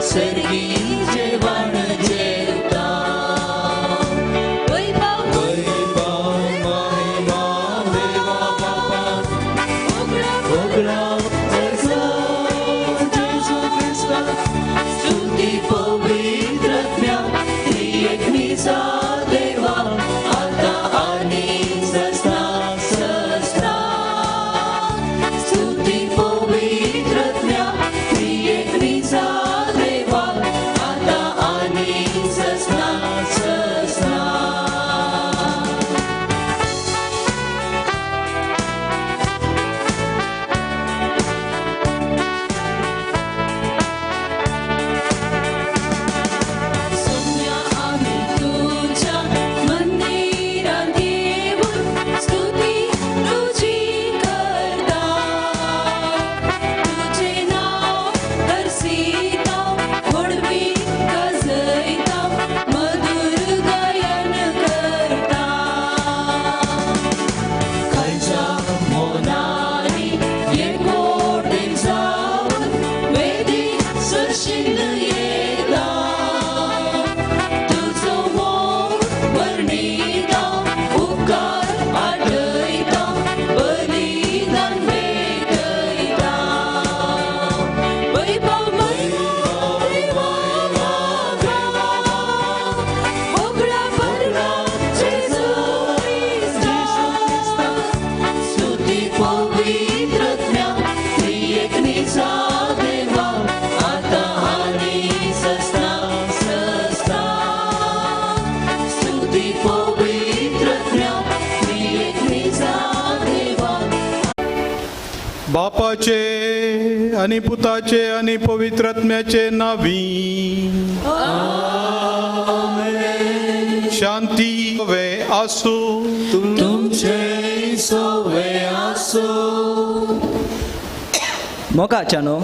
सर्गी जेवण जेवता वैभव महिमा देवा बापा ओगळा जेजू ख्रिस्ता स्तुती पवित्रात्म्या त्रिएकनीचा देवा आता आणि सस्ता स्तुती पवित्रात्म्या त्रिएकनीचा देवा आता आणि सस्ता सोम्या आम्ही तुझ्या मंदिरात येऊन स्तुती तुझी करता तुझे नाव हरसिता वडवी गजयता मधुर गायन करता खालच्या मोनारी एकवटे जाऊन वेदी सरशील येता तुझो मोग वर्णिता उपकार आठयता बलिदान भेटयता वैभव महिमा ओगळा परला जेजू ख्रिस्ता स्तुती पवित्रात्म्या त्रिएकनीचा देवा आता आणि सस्ता स्तुती पवित्रात्म्या त्रिएकनीचा देवा बापाचे आणि पुताचे आणि पवित्रात्म्याचे नावी शांती वे आसू तुमचे सोवे आसो मोगाच्यानो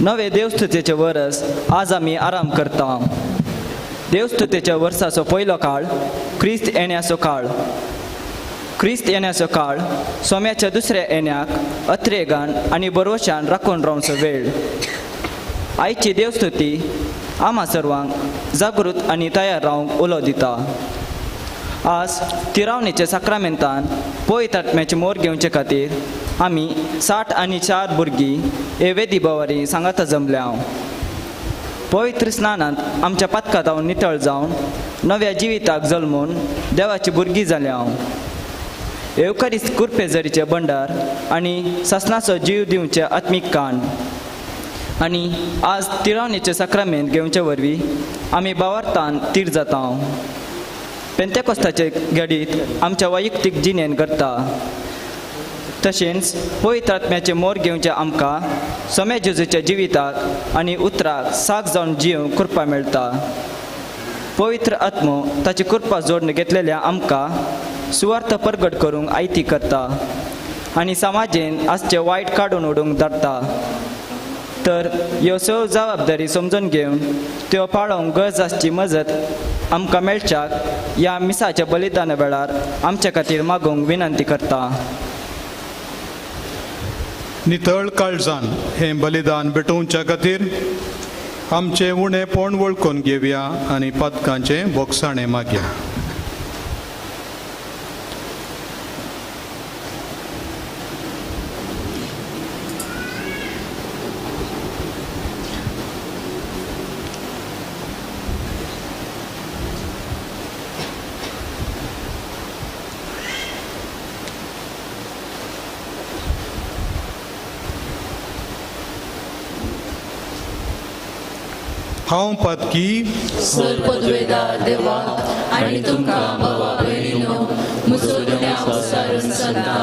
नवे देवस्तुतेचे वर्स आज आम्ही आराम करता. देवस्तुतेच्या वर्साचो पयलो काळ ख्रिस्त येण्याचो काळ. ख्रिस्त येण्याचो काळ सोम्याच्या दुसऱ्या येण्याक अत्रेगान आनी बरोवशान राखून रावचो वेळ. आयची देवस्तुती आम्हा सर्वांक जागृत आनी तयार रावंक उलो दिता. आज तिरावणेच्या साक्रामेंतान पवित्र आत्म्याचे मोर घेवचे खातीर आमी 60 आनी 4 भुरगीं हे वेदी बोवारी सांगाता जमल्या. पवित्र स्नानांत आमच्या पातकांत नितळ जावन नव्या जिविताक जल्मून देवाची भुरगीं जाल्या. एवकारिस्त कुरपेजरीचे भंडार आनी ससनाचो जीव दिवचे आत्मीक कान आनी आज तिरावणेचे साक्रामेंत घेवचे वरवीं आमी भावार्थान तीर जाता. पेंतेकोस्ताचे घडीत आमच्या वैयक्तीक जिणेन करता. तशेंच पवित्र आत्म्याचे मोर घेवचे आमकां सोम्या जेजूच्या जिविताक आनी उतराक साक जावन जीव कृपा मेळटा. पवित्र आत्मो ताची कृपा जोडून घेतलेल्या आमकां सुवार्थ परगट करूंक आयती करता आनी समाजेन आसचे वायट काडून उडोवंक धाडटा. तर ह्यो सगळ्यो जबाबदारी समजून घेवन त्यो पाळोवंक गरज आसची मजत आमकां मेळच्याक ह्या मिसाच्या बलिदाना वेळार आमचे खातीर मागूंक विनंती करता. नितळ काळजान हे बलिदान भेटोवच्या खातीर आमचे उणेपण वळखून घेवया आनी पातकांचे बोगसाणें मागया. हांव पातकी पदवेदार देवा आनी तुमकां भावा भयणीनो म्हजो गुन्यांव उसारून सांगता.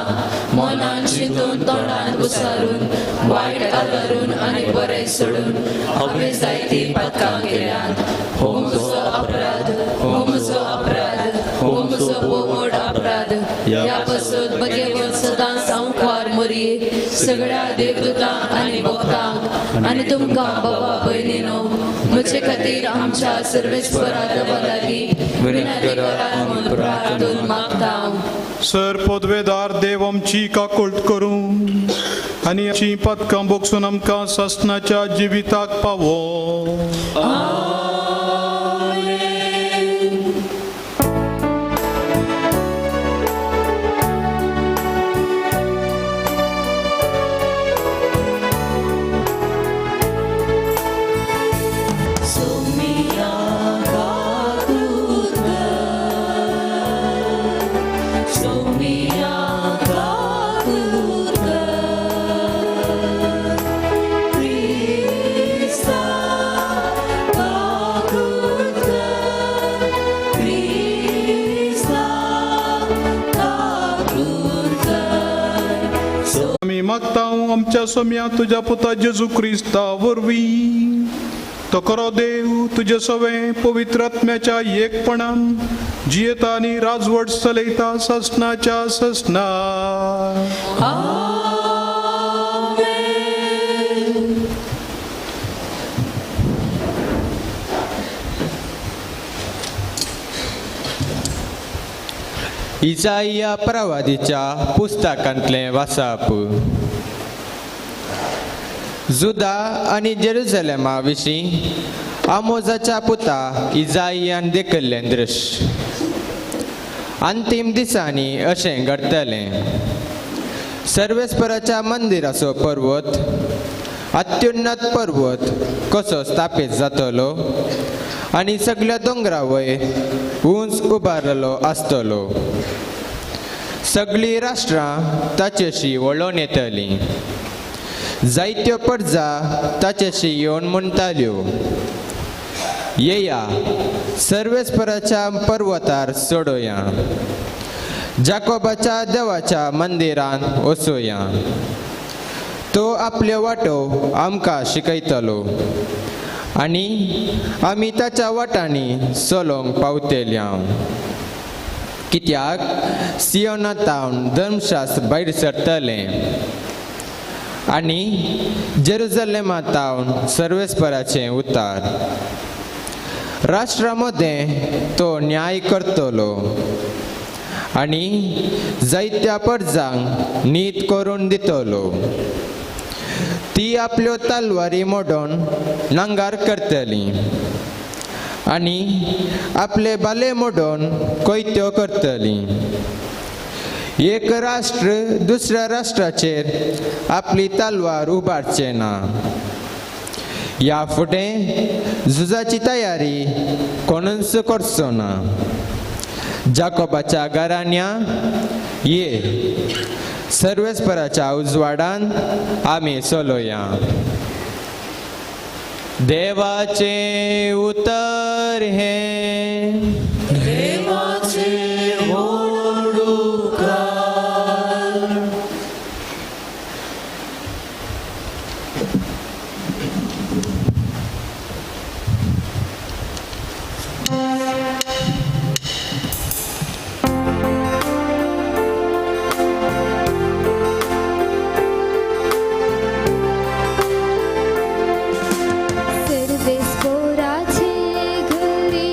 मनान चिंतून तोंडान उसारून वायट आदारून आनी बरें सोडून हांवें जायती पातकां केल्यात. हो म्हजो अपराध, हो म्हजो अपराध, हो म्हजो बोवड अपराध. ह्या पासून बगेवर सदांच हांव ख्वार मरी सगळ्या देवदूतांक आनी भक्तांक आनी तुमकां भावा भयणीनो म्हजे खातीर आमच्या सर्वेस्परा देवा लागीं विनंती करात म्हूण प्रार्थून मागता. सर पदवेदार देव आमची काकुळट करूं आनी अशी पदकां बोगसून आमकां ससनाच्या जिविताक पावो. आमी मागतां आमच्या सोम्या तुज्या पुता जेजू क्रिस्ता वरवीं. तो खरो देव तुजे सवे पवित्र आत्म्याच्या एकपणान जियेता आनी राजवट चलयता ससनाच्या ससना. इसाइया प्रवादीच्या पुस्तकांतलें वाचप. जुदा आनी जेरुसलेमा विशीं आमोजाच्या पुता इसाइयान देखिल्लें दृश्य. अंतीम दिसांनी अशें घडटलें. सर्वेस्पराच्या मंदिराचो पर्वत, अत्युन्नत पर्वत कसो स्थापीत जातलो आनी सगळ्या दोंगरा वयर उंच उबारलेलो आसतलो. सगळीं राष्ट्रां ताचेशी वळोन येतलीं. जायत्यो परजा ताचेशी येवन म्हणटाल्यो, येया सर्वेस्पराच्या पर्वतार चडोया, जाकोबाच्या देवाच्या मंदिरांत वचोया. तो आपल्यो वाटो आमकां शिकयतलो आनी आमी ताच्या वाटांनी चलोंक पावतल्या. कित्याक सियोनातावन धर्मशास्त्र भायर सरतलें आनी जेरुसलेमांतावन सर्वेस्पराचें उतार. राष्ट्रां मदें तो न्याय करतलो आनी जायत्या परजांक नीत करून दितलो. ती आपल्यो तलवारी मोडोन नांगार करतली आनी आपले बाले मोडोन कोयत्यो करतली. एक राष्ट्र दुसऱ्या राष्ट्राचेर आपली तलवार उबारचे ना. ह्या फुडें झुजाची तयारी कोणूच करचो ना. जाकोबाच्या घराण्या, ये सर्वेस्पराच्या उजवाडान आमी चलोया. देवाचे उतर हे देवाचे सर्वेस्पराचे घरी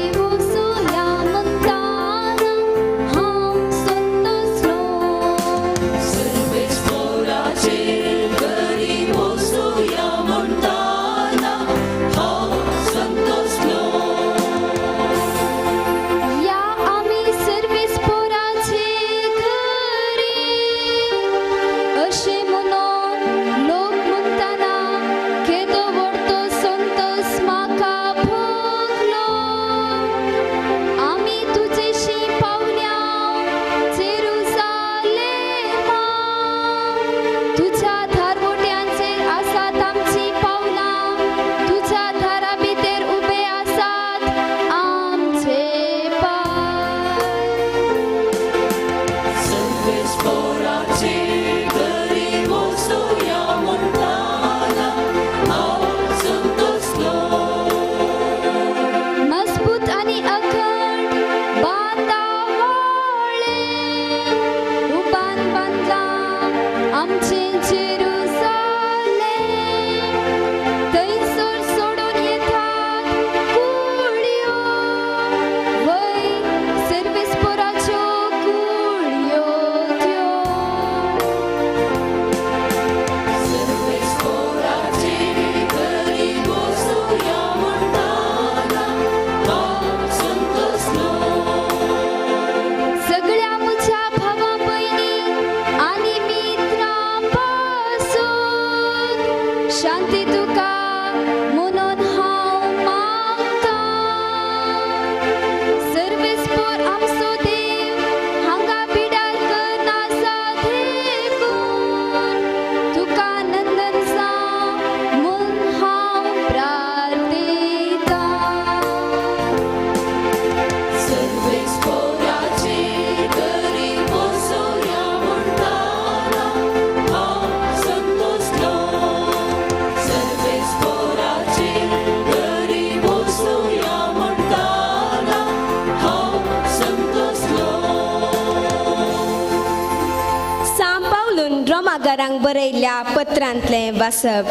कामगारांक बरयल्ल्या पत्रांतलें वाचप.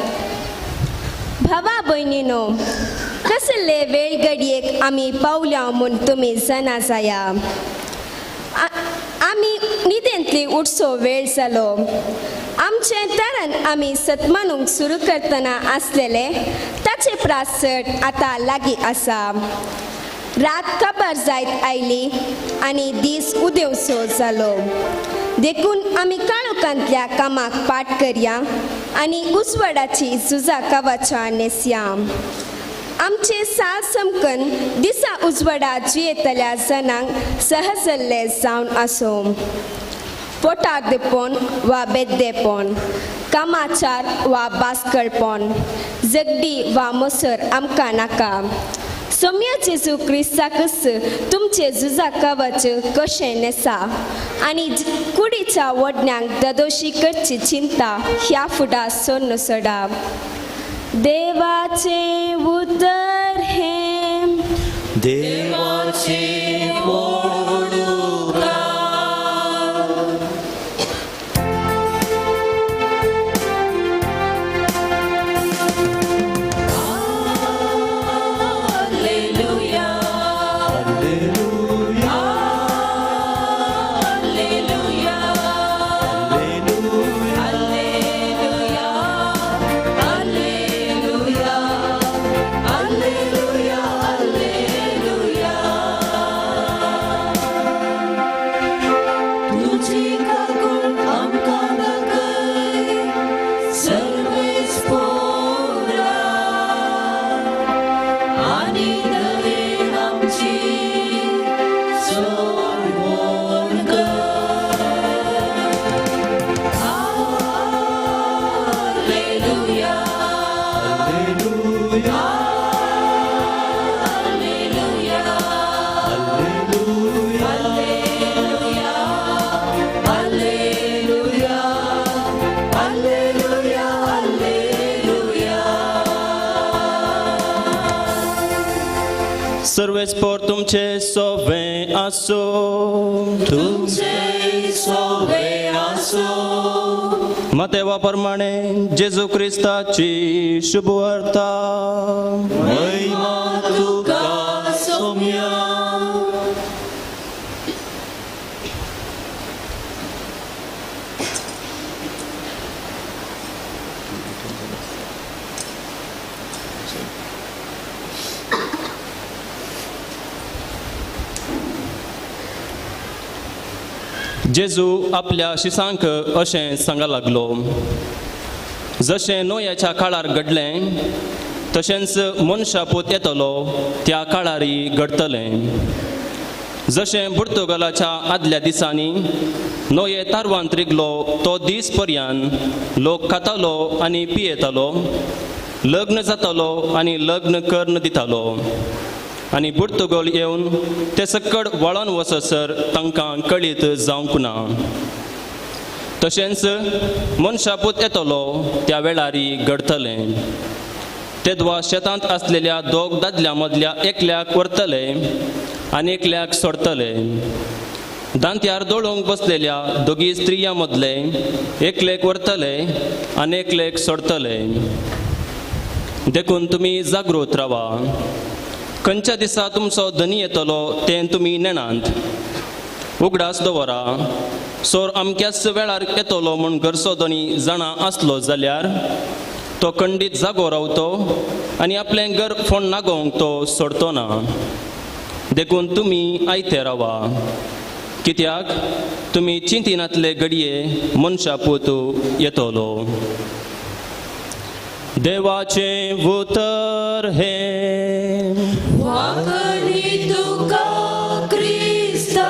भावा भयणीनो, कसले वेळ घडयेक आमी पावल्या म्हूण तुमी जाणा जाया. आमी न्हिदेंतली उठचो वेळ जालो. आमचे दारान आमी सतमानूंक सुरू करतना आसलेले ताचे प्रास चड आतां लागीं आसा. रात काबार जायत आयली आनी दीस उदेवसो जालो. देखून आमी काळोखांतल्या कामाक पाट करया आनी उजवाडाची झुजां कावाच्या नेसया. आमचे साल समकन दिसा उजवाडा जियेतल्या जनांक सहजल्ले जावन आसूं. पोटार देपोन वा बेद्देपोन, कामाचार वा बासकळपण, जगडी वा मोसर आमकां नाका. सोम्या जेजू क्रिस्ताकच तुमचे झुजा कवच कशें नेसा आनी कुडीच्या वडण्यांक ददोशी करची चिंता ह्या फुडा सोन्न सोडा. देवाचे उतर हे देवाचे सर्वेस्पोर तुमचे सोवे आसो, तुमचे सोवे आसो. मतेवा प्रमाणे जेजू क्रिस्ताची शुभवार्ता. महिमा तुका सोम्या. जेजू आपल्या शिसांक अशें सांगा लागलो, जशें नोयाच्या काळार घडलें तशेंच मनशापूत येतलो त्या काळारी घडतलें. जशें पुर्तुगालाच्या आदल्या दिसांनी नोये तारवांत रिगलो तो दीस पर्यंत लोक खातालो आनी पियेतालो, लग्न जातालो आनी लग्न कर्ण दितालो, आनी पुर्तुगाल येवन ते सकड वळोन वचसर तांकां कळीत जावंक ना. तशेंच मनशापूत येतलो त्या वेळारी घडतलें. तेदवा शेतांत आसलेल्या दोग दादल्या मदल्या एकल्याक व्हरतले आनी एकल्याक सोडतले. दांत्यार दोळोवंक बसलेल्या दोगी स्त्रियां मदले एकलेक व्हरतले आनी एकलेक सोडतले. देखून तुमी जागृत रावा. खंयच्या दिसा तुमचो धनी येतलो तें तुमी नेणांत. उगडास दवरा. सोर अमक्याच वेळार येतलो म्हूण घरचो धनी जाणा आसलो जाल्यार तो खंडीत जागो रावतो आनी आपलें घर फोंड नागोवंक तो सोडतो ना. देखून तुमी आयते रावा, कित्याक तुमी चिंतिनातले घडये मनशापूत येतलो. देवाचे उतर हे. वाकडी तुका क्रिस्ता.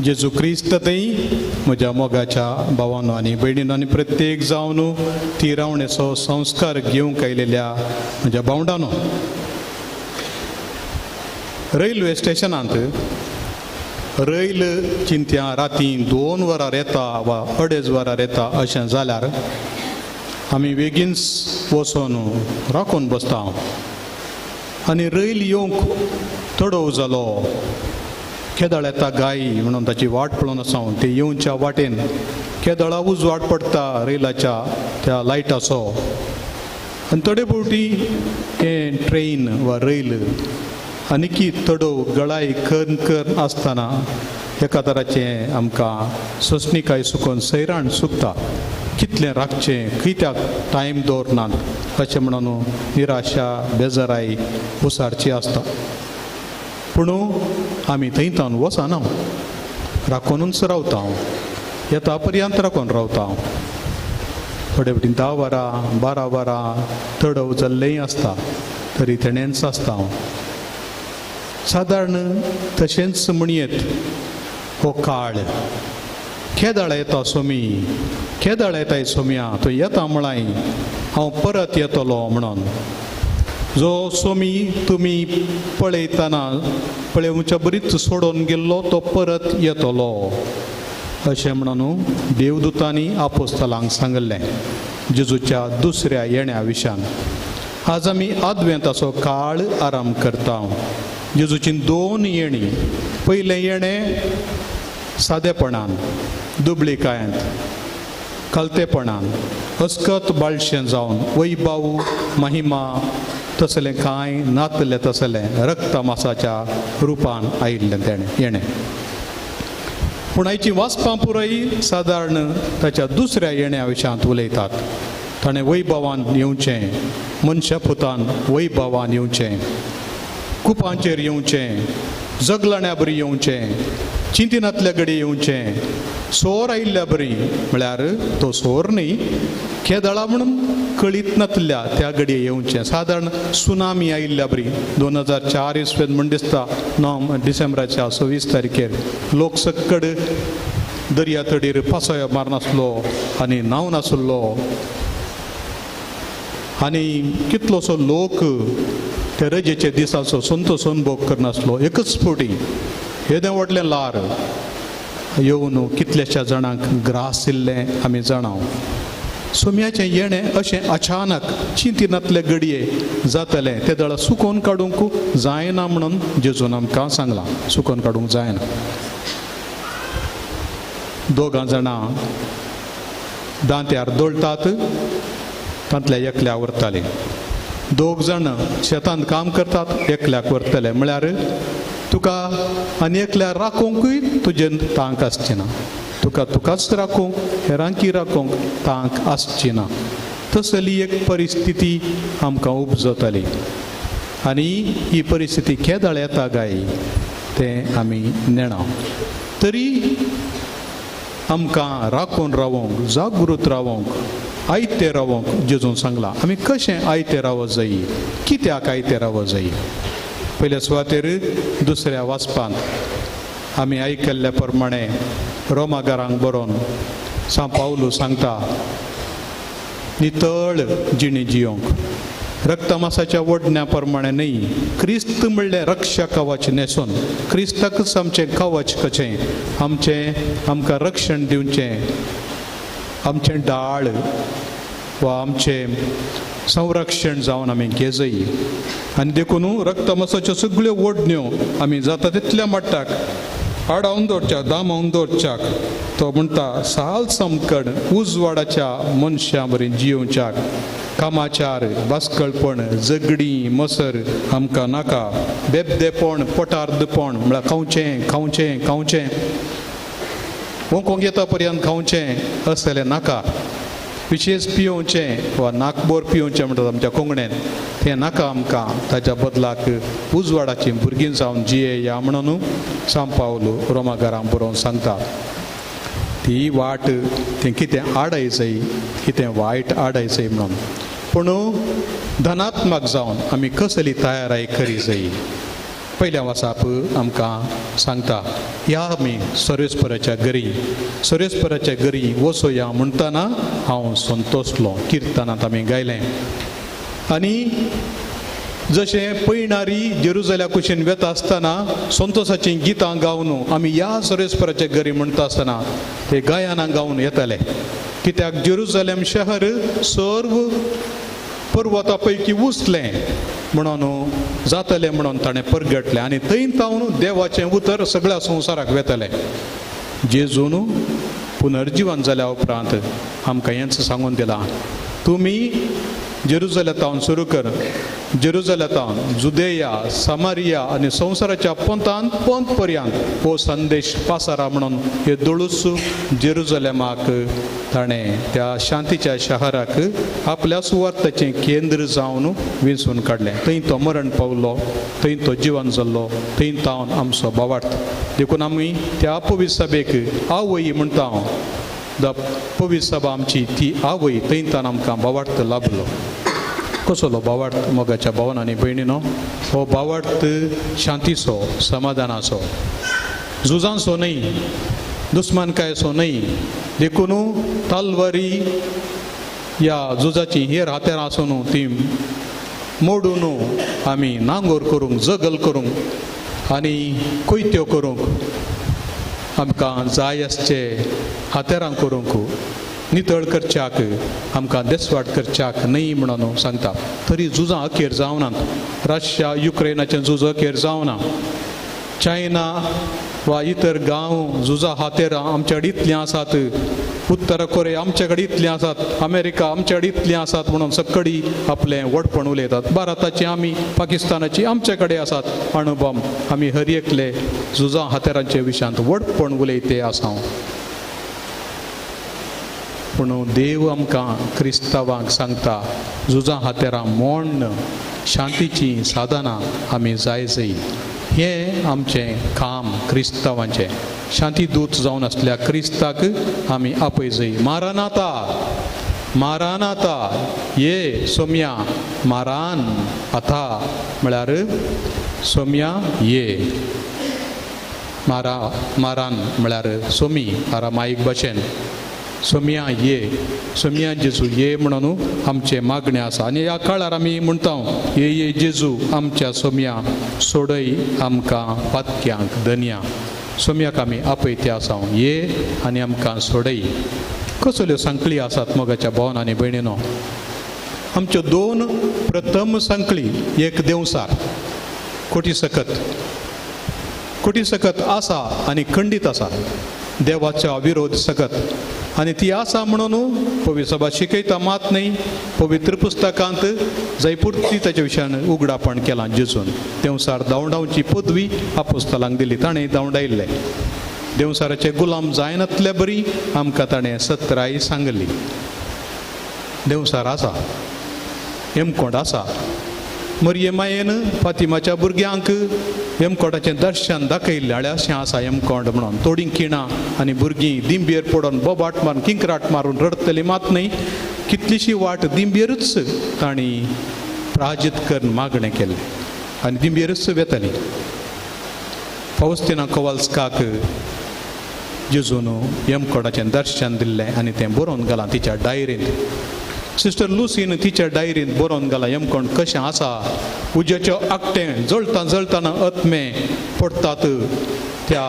जेजू क्रिस्त थंय म्हज्या मोगाच्या भावांनो आनी भयणीनो आनी प्रत्येक जावन ती रावणेचो संस्कार घेवंक आयलेल्या म्हज्या भावंडांनो, रेल्वे स्टेशनांत रैल चिंत्या राती 2 वरां येता वा 2.5 वरां येता अशें जाल्यार आमी बेगीनच वचून राखून बसता आनी रैल येवंक तडव जालो केदळ येता गायी म्हणून ताची वाट पळोवन आसा ते येवच्या वाटेन केदळा उजवाड पडटा रेलाच्या त्या लायटाचो आनी थोडे फावटी हें ट्रेन वा रैल आनीकी तडव गळाई कन कन आसतना एका तराचें आमकां सोंसणिकाय सुकोवन सैराण सुकता कितलें राखचें कित्याक टायम दवरनात अशें म्हणून निराशा बेजाराई उसारची आसता पूण आमी थंयतान वचना राखूनच रावता येता पर्यंत राखून रावता थोडे फावटी 10 वरां 12 वरां तडव जाल्लेंय आसता तरी तेणेंच आसता सादारण तशेंच म्हणयेत हो काळ केदळ येता सोमी केदळ येताय सोम्या तो येता म्हळाय हांव परत येतलो म्हणून जो सोमी तुमी पळयतना पळेवच्या बरीच सोडून गेल्लो तो परत येतलो अशें म्हणून देवदूतांनी आपोस्तलांक सांगलें जेजूच्या दुसऱ्या येण्या विशयान आज आमी आदवेंताचो काळ आराम करता जेजूची 2 येणी पयलें येणें सादेपणान दुबळीकायेंत कलतेपणान अस्कत बाळशें जावन वैभव महिमा तसलें कांय नातलें तसलें रक्त मासाच्या रुपान आयिल्लें तेणें येणें पूण आयची वाचपां पुराय सादारण ताच्या दुसऱ्या येण्या विशयांत उलयतात ताणें वैभवान येवचें मनशा पुतान वैभवान येवचें कुपांचेर येवचें जगलण्या बरी येवचें चिंतिनांतल्या घडी येवचें सोर आयिल्ल्या बरी म्हळ्यार तो सोर न्ही केदळा म्हणून कळीत नातल्या त्या घडये येवचें सादारण सुनामी आयिल्ल्या बरी 2004 इसवेंत म्हण दिसता 9 डिसेंबराच्या 26 तारखेर लोक सक्कड दर्या तडीर पासयो मारनासलो आनी न्हांव नासलो आनी कितलोसो लोक त्या रजेच्या दिसाचो संतोश अनुभव करनासलो एकच फावटी येदें व्हडलें लार येवन कितल्याश्या जाणांक ग्रास येयल्लें आमी जाणाव सोम्याचें येणें अशें अचानक चिंतिनातले घडये जातलें तें दळा सुकोवन काडूंक जायना म्हणून जेजून आमकां सांगलां सुकोवन काडूंक जायना 2 जाणां दांत्यार दळटात तांतल्या एकल्या व्हरतालीं 2 जाण शेतांत काम करतात एकल्याक व्हरतले म्हळ्यार तुका आनी एकल्याक राखोवंकूय तुजें तांक आसचें ना तुका तुकाच राखूंक हेरांकी राखोवंक तांक आसची ना तसली एक परिस्थिती आमकां उपजताली आनी ही परिस्थिती केदळ येता गाय तें आमी नेणा तरी आमकां राखून रावोंक जागृत रावोंक आयते रावोंक जेजून सांगलां आमी कशें आयते रावों जायी कित्याक आयते रावों जायी पयल्या सुवातेर दुसऱ्या वाचपांत आमी आयकल्ल्या प्रमाणे रोमाकारांक बरोवन सांत पावलो सांगता नितळ जिणी जियोंक रक्तमासाच्या वडण्या प्रमाणे न्ही क्रिस्त म्हणलें रक्षा कवच न्हेसून क्रिस्ताकच आमचें कवच कशें आमकां रक्षण दिवचें आमचें ढाळ वा आमचें संरक्षण जावन आमी घेजई आनी देखून रक्तमासाच्यो सगळ्यो वडण्यो आमी जाता तितल्या मट्टाक आडावन दवरच्या दामावन दवरच्याक तो म्हणटा साल समकड उजवाडाच्या मनशां बरी जियोवच्याक कामाचार बास्कळपण झगडी मसर आमकां नाका बेबदेपण पटार्दपण म्हळ्यार खावचें वोंकोंक येता पर्यंत खावचें असलें नाका विशेष पियोवचें वा नाकबोर पियोवचें म्हणटात आमच्या कोंकणीन तें नाका आमकां ताच्या बदलाक उजवाडाचीं भुरगीं जावन जियेया म्हणून सांत पावलो रोमाकारांक बरोवन सांगता ती वाट तें कितें आडाय जायी कितें वायट आडाय जायी म्हणून पूण धनात्मक जावन आमी कसली तयाराय करी जायी पयल्या वासाप आमकां सांगता या आमी सोरेस्पराच्या घरी वचोया म्हणटना हांव संतोसलो किर्तनांत आमी गायलें आनी जशें पयणारी जेरुजल्या कुशीन वेता आसतना संतोषाची गितां गावन आमी या सर्वेस्पराच्या घरी म्हणटा आसतना ते गायनां गावन येताले, कित्याक जेरुजलेम शहर सर्व पर्वता पैकी उंचलें म्हणून जातलें म्हणून ताणें परगटलें आनी थंय तावन देवाचें उतर सगळ्या संवसाराक वेतालें. जेजून पुनर्जीवन जाल्या उपरांत आमकां हेंच सांगून दिलां, तुमी जेरुजलेतावन सुरू कर, जेरुजलेतावन जुदेया समारिया आनी संवसाराच्या पंतांत पंत पर्यंत हो संदेश पासारा म्हणून हे दळूस जेरुजलेमाक ताणें त्या शांतीच्या शहराक आपल्या सुवार्थाचें केंद्र जावन वेंचून काडलें. थंय तो मरण पावलो, थंय तो जिवन जाल्लो, थंय तावन आमचो भावार्थ. देखून आमी त्या पवित्र सभेक आवय म्हणटा, पवित्र सभा आमची ती आवय, थंय तान आमकां भावार्थ लाभलो. कसलो भावार्थ मोगाच्या भावान आनी भयणीनो? हो भावार्थ शांतीचो, समाधानाचो, झुजांचो न्हय, दुस्मानकायेचो न्हय. देखून तालवारी ह्या झुजाची हेर हात्यार आसून ती मोडून आमी नांगोर करूंक, जगल करूंक आनी कोयत्यो करूंक, आमकां जाय आसचे हात्यारां करूंक, नितळ करच्याक, आमकां देसवाट करच्याक न्हय म्हणून सांगता. तरी झुजां अखेर जावनात. रशिया युक्रेनाचें झूज अखेर जावना. चायना वा इतर गांव झुजां हातेरां आमचे कडेन इतलीं आसात. उत्तर कोरिया आमचे कडेन इतलीं आसात. अमेरिका आमचे कडेन इतलीं आसात म्हणून सकडी आपलें वडपण उलयतात. भारताची आमी, पाकिस्तानाची आमचे कडेन आसात अणुबॉम्ब. आमी हर एकले झुजां हातेरांचे विशयांत वडपण उलयते आसा. पूण देव आमकां क्रिस्तांवांक सांगता, झुजां हातेरां मोडन शांतीची साधनां आमी जाय जाय. हें आमचें काम क्रिस्तांवांचें. शांती दूत जावन आसल्या क्रिस्ताक आमी आपय जाय. मारानाता, मारानाता, ये सोम्या, मारान आता म्हळ्यार सोम्या ये. मारान म्हळ्यार सोमी आरामायीक भाशेन. सोम्या ये, सोम्या जेजू ये म्हणून आमचे मागणे आसा. आनी ह्या काळार आमी म्हणटा, ये जेजू आमच्या सोम्या, सोडय आमकां पातक्यांक धन्या. सोम्याक आमी आपयते आसा. ये आनी आमकां सोडय. कसल्यो सांकळी आसात मोगाच्या भावान आनी भयणीनो? आमच्यो दोन प्रथम सांकळी, एक देवसार कोटी सकत आसा आनी खंडीत आसा. देवाच्या विरोध सकत आनी ती आसा म्हणून पवित्र सभा शिकयता. मात न्ही, पवित्र पुस्तकांत जयपुर्ती ताच्या विशयान उगडापण केलां जेजून. देवसार धांवडावची पदवी आपोस्तलांक दिली, ताणें धांवडायल्ले. देवसाराचे गुलाम जायनातले बरी आमकां ताणें सत्राई सांगली. देवसार आसा, हेमकोंड आसा. मरियमायेन फातिमाच्या भुरग्यांक हेमकोंडाचें दर्शन दाखयल्लें. आल्या अशें आसा हेमकोंड म्हणून. थोडीं खिणां आनी भुरगीं दिंबेर पडोन बोबाट मारून किंकराट मारून रडतलीं. मात न्ही, कितलीशी वाट दिंबेरूच तांणी प्राजीत करून मागणें केलें आनी दिंबेरूच वेतालीं. फावस्तिना कोवाल्स्काक जेजून हेमकोंडाचें दर्शन दिल्लें आनी तें बरोवन घालां तिच्या डायरींत. सिस्टर लुसीन तिच्या डायरींत बरोवन घालां हेमकोंड कशें आसा. उज्याच्या आकटें जळटा जळटाना आत्मे पडटात त्या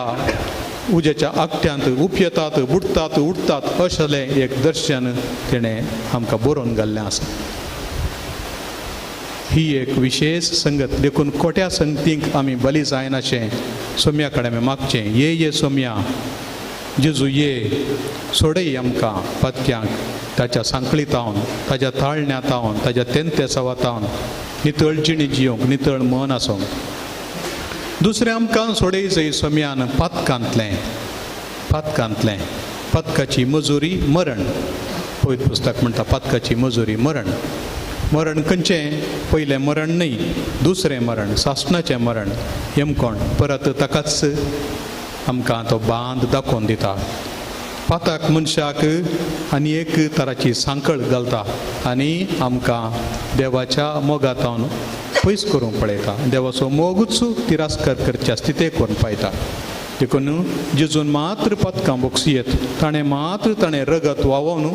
उज्याच्या आकट्यांत, उपयतात, बुडटात, उडटात, अशेलें एक दर्शन तिणें आमकां बरोवन घाल्लें आसा. ही एक विशेष संगत. देखून कोट्या संगतींक आमी बली जायनाशें सोम्या कडेन आमी मागचें. ये सोम्या, जेजू ये, सोडय आमकां पत्क्यांक ताच्या सांकळीतावन, ताच्या ताळण्यातावन, ताच्या तेंते सवातावन नितळ जिणी जियोंक, नितळ मन आसूंक. दुसरें आमकां सोडय जंय सोम्यान पातकांतलें. पातकाची मजुरी मरण. पवित्र पुस्तक म्हणटा पातकाची मजुरी मरण. मरण खंयचें? पयलें मरण न्हय, दुसरें मरण, सासणाचें मरण. हेमकोंड परत ताकाच आमकां तो बांद दाखोवन दिता. पाताक मनशाक आनी एक तराची सांकळ घालता आनी आमकां देवाच्या मोगातावन पयस करूंक पळयता. देवाचो मोगूच तिरास्कार करच्या स्थितेक व्हरून पायता. देखून जेजून मात्र पतकां बोक्सियेत. ताणें रगत व्हांवोवन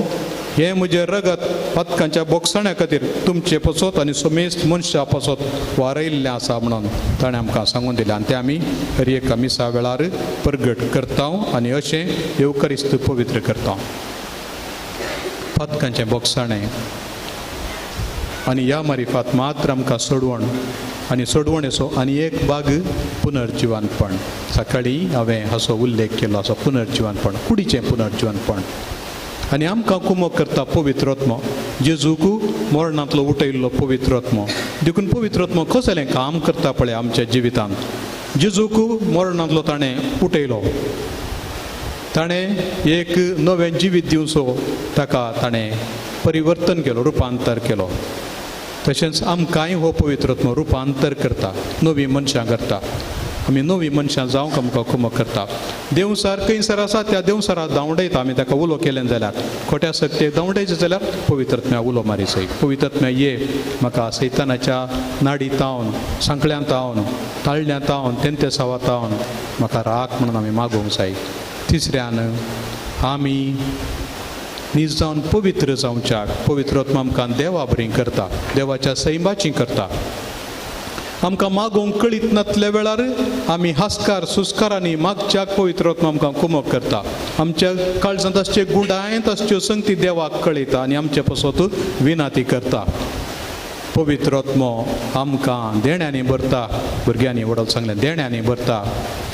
हे म्हजे रगत पदकांच्या बोगसण्या खातीर तुमचे पसत आनी समेस्त मनशा पसत वारयल्लें आसा म्हणून ताणें आमकां सांगून दिलें आनी तें आमी हर एका मिसा वेळार परगट करता आनी अशें येवकरिस्त पवित्र करता. पदकांचें बोगसणें आनी ह्या मारिफात मात्र आमकां सोडवण आनी सोडवणेचो आनी एक भाग पुनर्जिवानपण. सकाळीं हांवें हाचो उल्लेख केलो आसा, पुनर्जिवानपण, कुडीचें पुनर्जिवानपण. आनी आमकां कुमक करता पवित्रोत्म, जेजूक मरणांतलो उठयल्लो पवित्रोत्म. देखून पवित्रोत्म कसलें काम करता पळय आमच्या जिवितांत. जेजूक मरणांतलो ताणें उठयलो, ताणें एक नवें जिवीत दिवचो ताका ताणें परिवर्तन केलो, रुपांतर केलो. तशेंच आमकांय हो पवित्रोत्म रुपांतर करता, नवीं मनशां करता. आमी नवीं मनशां जावंक आमकां कुमक करता. देवसार खंयसर आसा त्या देवसारा धांवडयता आमी ताका उलो केलें जाल्यार. खोट्या सक्तेक धांवडायचें जाल्यार पवित्रत्म्या उलो मारी सई. पवित्रत्म्या ये म्हाका सैतानाच्या नाडी तावन, सांकळ्यां तावन, ताळण्यां तावन, तेंते सावा तावन म्हाका राख म्हणून आमी मागोवंक जाय. तिसऱ्यान आमी नीज जावन पवित्र जावच्याक पवित्रोत्म आमकां देवा बरीं करता, देवाच्या सैमाचीं करता. आमकां मागोवंक कळीत नासल्या वेळार आमी हास्कार सुस्कारांनी मागच्याक पवित्रोत्म आमकां कुमक करता. आमच्या काळजांत आसचे गुडायंत आसच्यो संगती देवाक कळयता आनी आमचे पसत विनाती करता. पवित्रोत्म आमकां देण्यांनी भरता. भुरग्यांनी वडोवंक सांगलें, देण्यांनी भरता.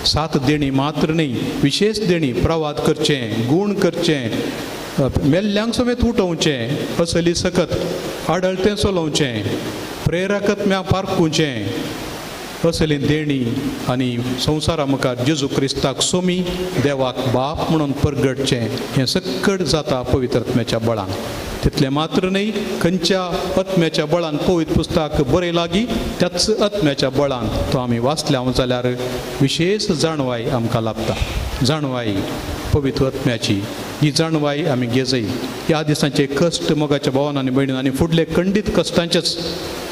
7 देणी मात्र न्ही, विशेष देणी. प्रवाद करचें, गूण करचें, मेल्ल्यांक समेत उठोवचें, असली सकत आडळतें चलोवचें, प्रेरकत्म्या पारखुचें, असली देणी आनी संवसारा मुखार जेजू क्रिस्ताक सोमी, देवाक बाप म्हणून परगटचें, हें सकट जाता पवित्रत्म्याच्या बळान. तितलें मात्र न्ही, खंयच्या आत्म्याच्या बळान पवित्र पुस्तक बरें लागी त्याच आत्म्याच्या बळान तो आमी वाचल्या जाल्यार विशेष जाणवाय आमकां लाभता. जाणवाय पवित्र आत्म्याची ही जाणवाय आमी घेजय. ह्या दिसांचे कश्ट मोगाच्या भावान आनी भयणीन आनी फुडले खंडीत कश्टांचेच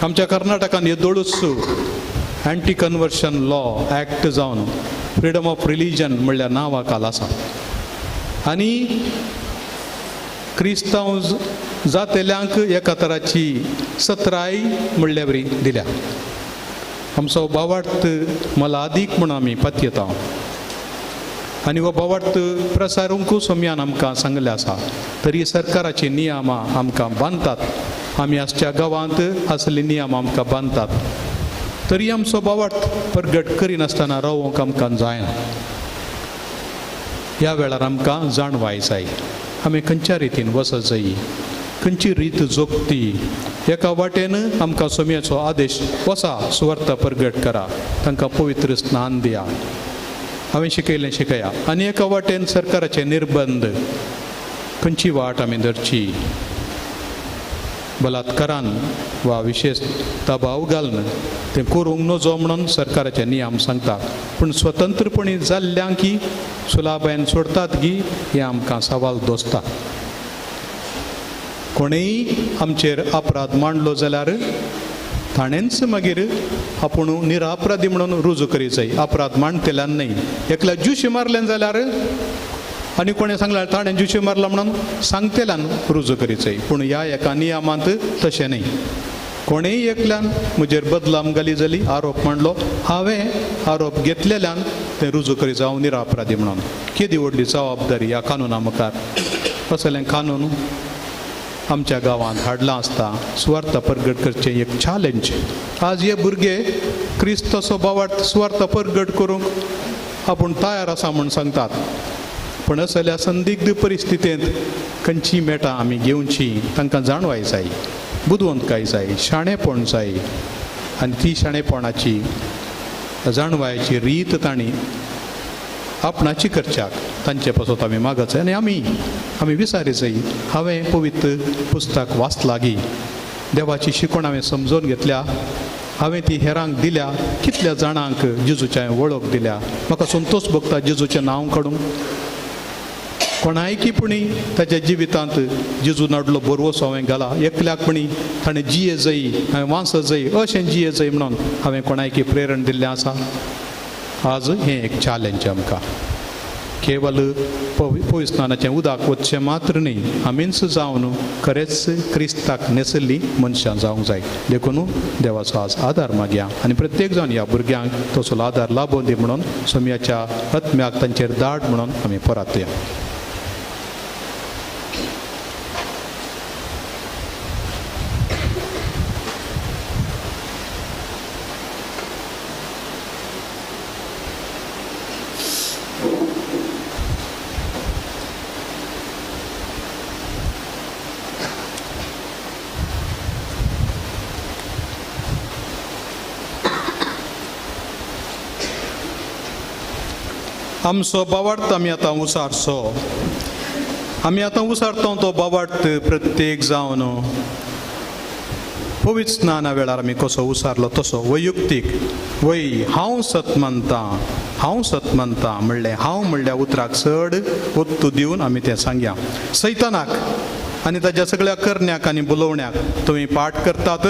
आमच्या कर्नाटकान हे दोळूच एंटी कन्वर्शन लॉ एक्ट जावन फ्रिडम ऑफ रिलीजन म्हणल्यार नांवाकाल आसा. आनी क्रिस्तांव जातेल्यांक एका तराची सत्राय म्हणल्या बरी दिल्या. आमचो भावार्थ मलादीक म्हणून आमी पातयेता आनी हो भावार्थ प्रसारूंकूच सोम्यान आमकां सांगलें आसा. तरी सरकाराचे नियमां आमकां बांदतात, आमी आमच्या गांवांत असले नियम आमकां बांदतात. तरी आमचो भावार्थ परगट करिनासतना रावोंक आमकां जायना. ह्या वेळार आमकां जाणवाय जाय आमी खंयच्या रितीन वचत जायी, खंयची रीत जोगती. एका वाटेन आमकां सोम्याचो आदेश, वचा सुवार्ता परगट करा, तांकां पवित्र स्नान दिया, हांवें शिकयलें शिकया. आनी एका वाटेन सरकाराचे निर्बंध, खंयची वाट आमी धरची. बलात्कारान वा विशेष दबाव घालन तें करूंक नजो म्हणून सरकाराचे नियम सांगता. पूण स्वतंत्रपणी जाल्ल्यांकी सुलाबायन सोडतात गी हें आमकां सवाल दोसता. कोणेय आमचेर अपराध मांडलो जाल्यार ताणेंच मागीर आपूण निरापराधी म्हणून रुजू करीत जाय. अपराध मांडतेल्यान न्ही. एकल्या जुशी मारलें जाल्यार आनी कोणें सांगल्यार ताणें जुशी मारला म्हणून सांगतेल्यान रुजू करीत जाय. पूण ह्या एका नियमांत तशें न्ही. कोणेय एकल्यान म्हजेर बदलाम घाली जाली, आरोप मांडलो, हांवें आरोप घेतलेल्यान तें रुजू करीत जावं निरापराधी म्हणून. केदी व्हडली जबाबदारी ह्या कानुना मुखार. असलें कानून आमच्या गांवांत हाडलां आसता. सुवार्थ परगट करचें एक चॅलेंज. आज हे भुरगे क्रिस्ताचो भावार्थ सुवार्थ परगट करूंक आपूण तयार आसा म्हूण सांगतात. पण असल्या संदिग्ध परिस्थितींत खंयची मेटां आमी घेवची, तांकां जाणवाय जाय, बुदवंतकाय जाय, शाणेपण जाय. आनी ती शाणेपणाची जाणवायची रीत तांणी आपणाची करच्याक तांचे पासत आमी मागत जाय. आनी आमी विचारी जाय. हांवें पवित्र पुस्तक वाचलां गी, देवाची शिकवण हांवें समजून घेतल्या, हांवें ती हेरांक दिल्या, कितल्या जाणांक जेजूचें वळख दिल्या. म्हाका संतोश भोगता जेजूचें नांव काडूंक. कोणायकीपणी ताच्या जिवितांत जेजू नाडलो बरवसो हांवें घाला. एकल्याकपणी ताणें जिये जायी, हांवें वांस जायी, अशें जिये जाय म्हणून हांवें कोणायकी प्रेरण दिल्लें आसा. आज हें एक चॅलेंज आमकां. केवळ पवित्र स्नानाचें उदक वचचें मात्र न्ही आमीच जावन खरेंच क्रिस्ताक नेसल्ली मनशां जावंक जाय देखून देवाचो आज आदार मागया आनी प्रत्येक जावन ह्या भुरग्यांक तसो आदार लाभून दी म्हणून सोम्याच्या आत्म्याक तांचेर दाड म्हणून आमी परातया. आमचो बावार्थ आमी आतां उसारचो आमी आतां उसारतो तो बावार्थ प्रत्येक जावन पवित्र स्नाना वेळार आमी कसो उसारलो तसो वैयक्तीक हांव सत म्हणटा म्हणलें हांव म्हणल्या उतराक चड ओत्तू दिवन आमी तें सांगया. सैतानाक आनी ताच्या सगळ्या करण्याक आनी बुलोवण्याक तुमी पाठ करतात.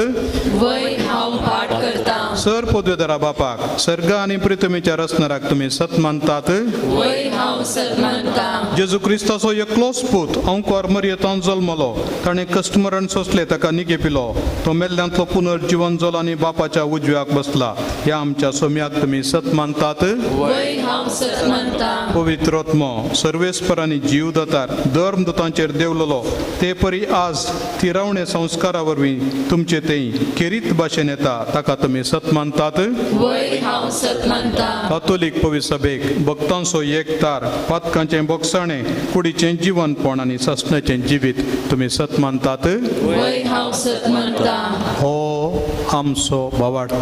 वय हांव पाठ करता. सर पदवेदारा बापाक सर्ग आनी पृथ्वीच्या रचणाराक तुमी सत मानतात. वय हांव सत मानता. जेजू क्रिस्ताचो एकलोच पूत अंकुर मरियेंतान जल्मलो ताणें कश्टमरण सोंसलें ताका निगेपिलो तो मेल्ल्यांतलो पुनर्जीवन जालो आनी बापाच्या उजव्याक बसला ह्या आमच्या सोम्याक तुमी सत मानतात. वय हांव सत मानता. पवित्र आत्मो सर्वेस्परांनी जीव दातार धर्म दुतांचेर देवलेलो ते परी आज तिरावणे संस्कारा वरवीं तुमचे तें केरीत भाशेन येता ताका तुमी सत मानतात. वय हांव सत मानता. कातोलीक पवित्र सभेक भक्तांचो एकतार पातकांचें बोगसाणें कुडीचें जिवनपण आनी ससण्याचें जिवीत तुमी सत मानतात. वय हांव सत मानता. हो आमचो भावार्थ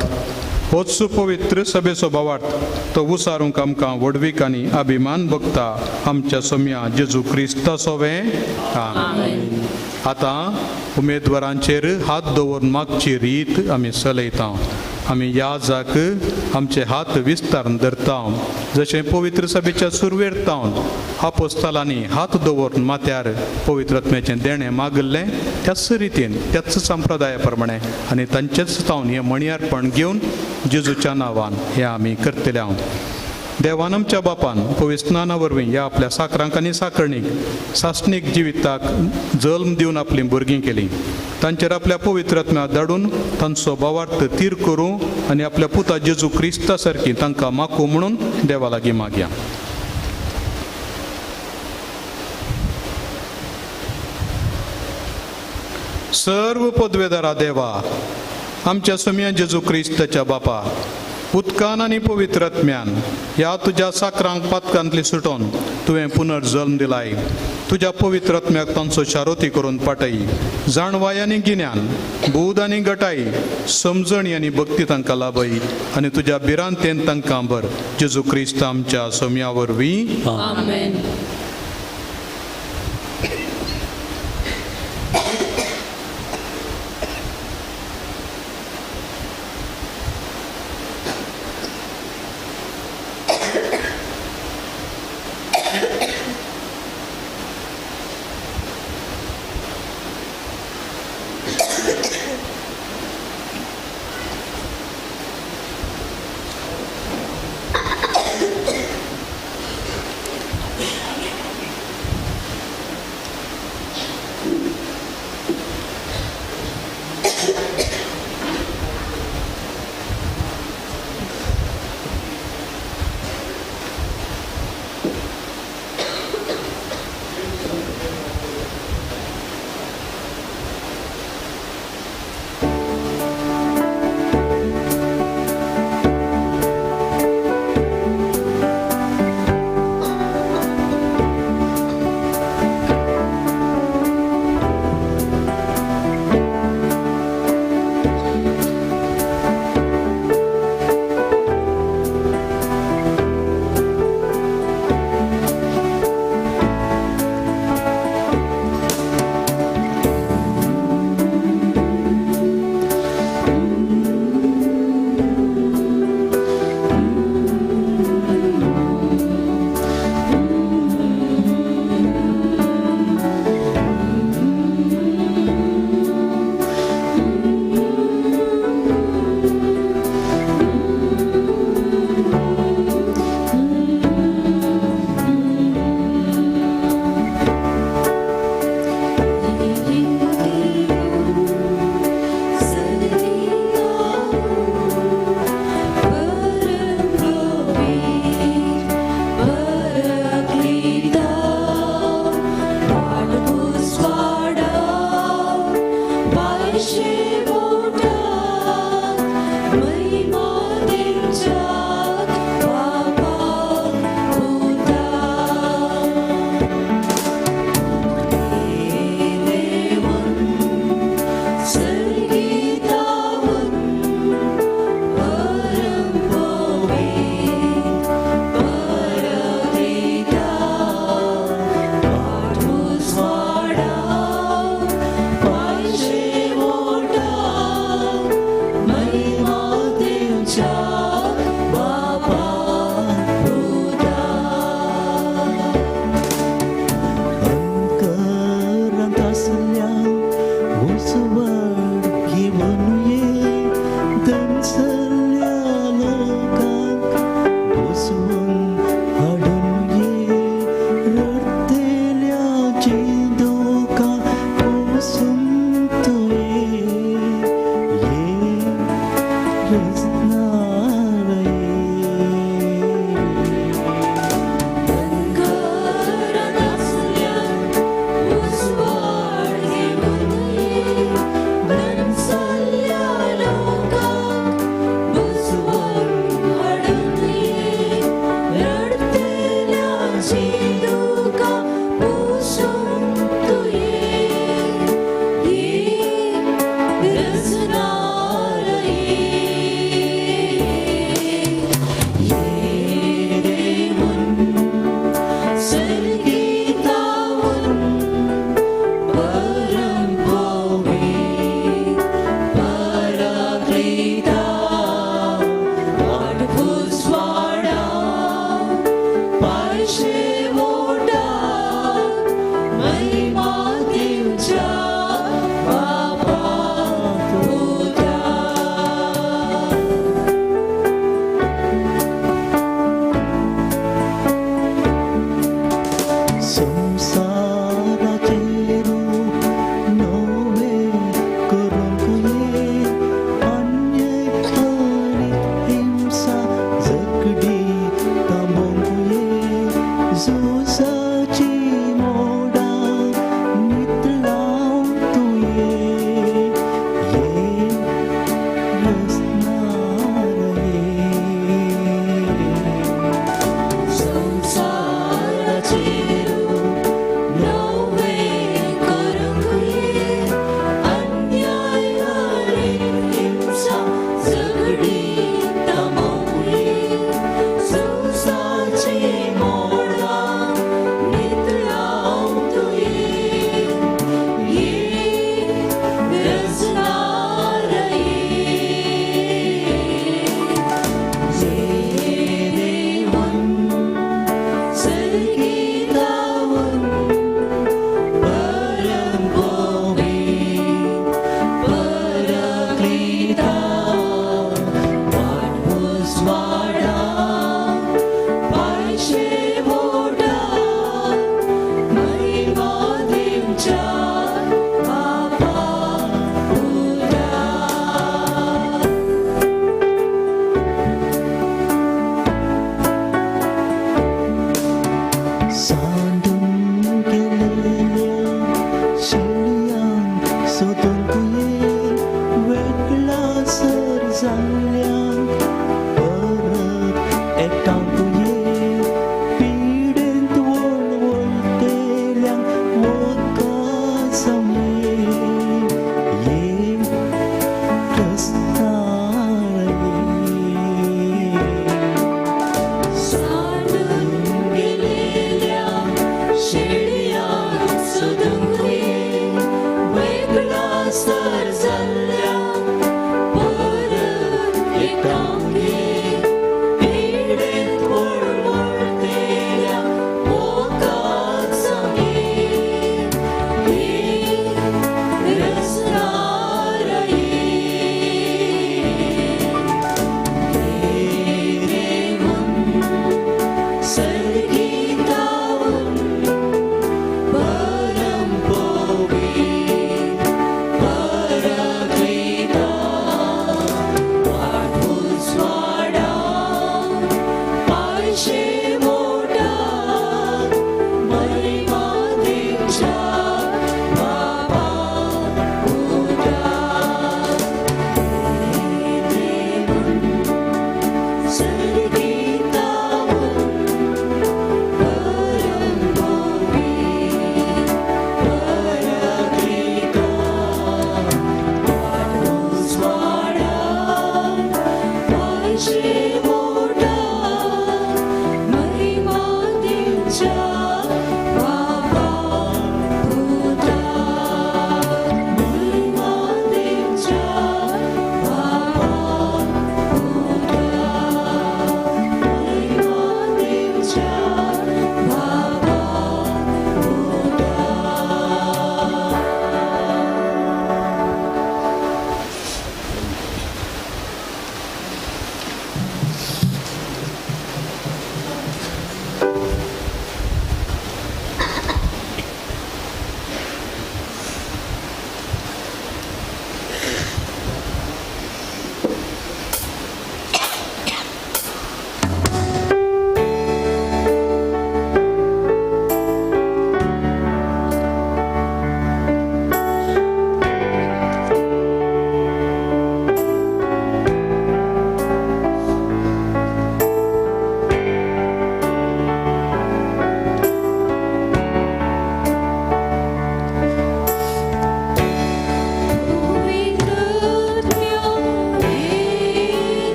होच पवित्र सभेचो भावार्थ तो उसारूंक आमकां वडवीक आनी अभिमान भोगता आमच्या सोम्या जेजू क्रिस्ताचो आमेन. आतां उमेदवारांचेर हात दवरून मागची रीत आमी चलयता. आमी याजाक आमचे हात विस्तारून धरता जशें पवित्र सभेच्या सुरवेर तावन आपोस्तालांनी हात दवरून माथ्यार पवित्र आत्म्याचें देणें मागल्लें त्याच रितीन त्याच संप्रदाया प्रमाणे आनी तांचेच तावन हें मणयारपण घेवन जेजूच्या नांवान हें आमी करतले. देवान आमच्या बापान पवित्र स्नाना वरवीं ह्या आपल्या साकरांक आनी साकरणीक सासणीक जिविताक जल्म दिवन आपलीं भुरगीं केलीं. तांचेर आपल्या पवित्र आत्म्या धाडून तांचो भावार्थ तीर करूं आनी आपल्या पुता जेजू क्रिस्ता सारकी तांकां मागूं म्हणून देवा लागीं मागया. सर्व पदवेदारा देवा आमच्या सोम्या जेजू क्रिस्ताच्या बापा उदकान आनी पवित्र आत्म्यान ह्या तुज्या साकरांक पातकांतली सुटोवन तुवें पुनर्जल्म दिलाय. तुज्या पवित्र आत्म्याक तांचो शारोती करून पाठय. जाणवाय आनी गिन्यान बूद आनी गटाई समजणी आनी भक्ती तांकां लाभय आनी तुज्या बिरांतेन तांकां भर जेजू क्रिस्त आमच्या सोम्या वरवीं आमेन. असल्या उसवाड घेऊन ये दंसल्या लोकांक बसवून हाडून ये रडतेल्याची दोका पोसून तुये ये रचणार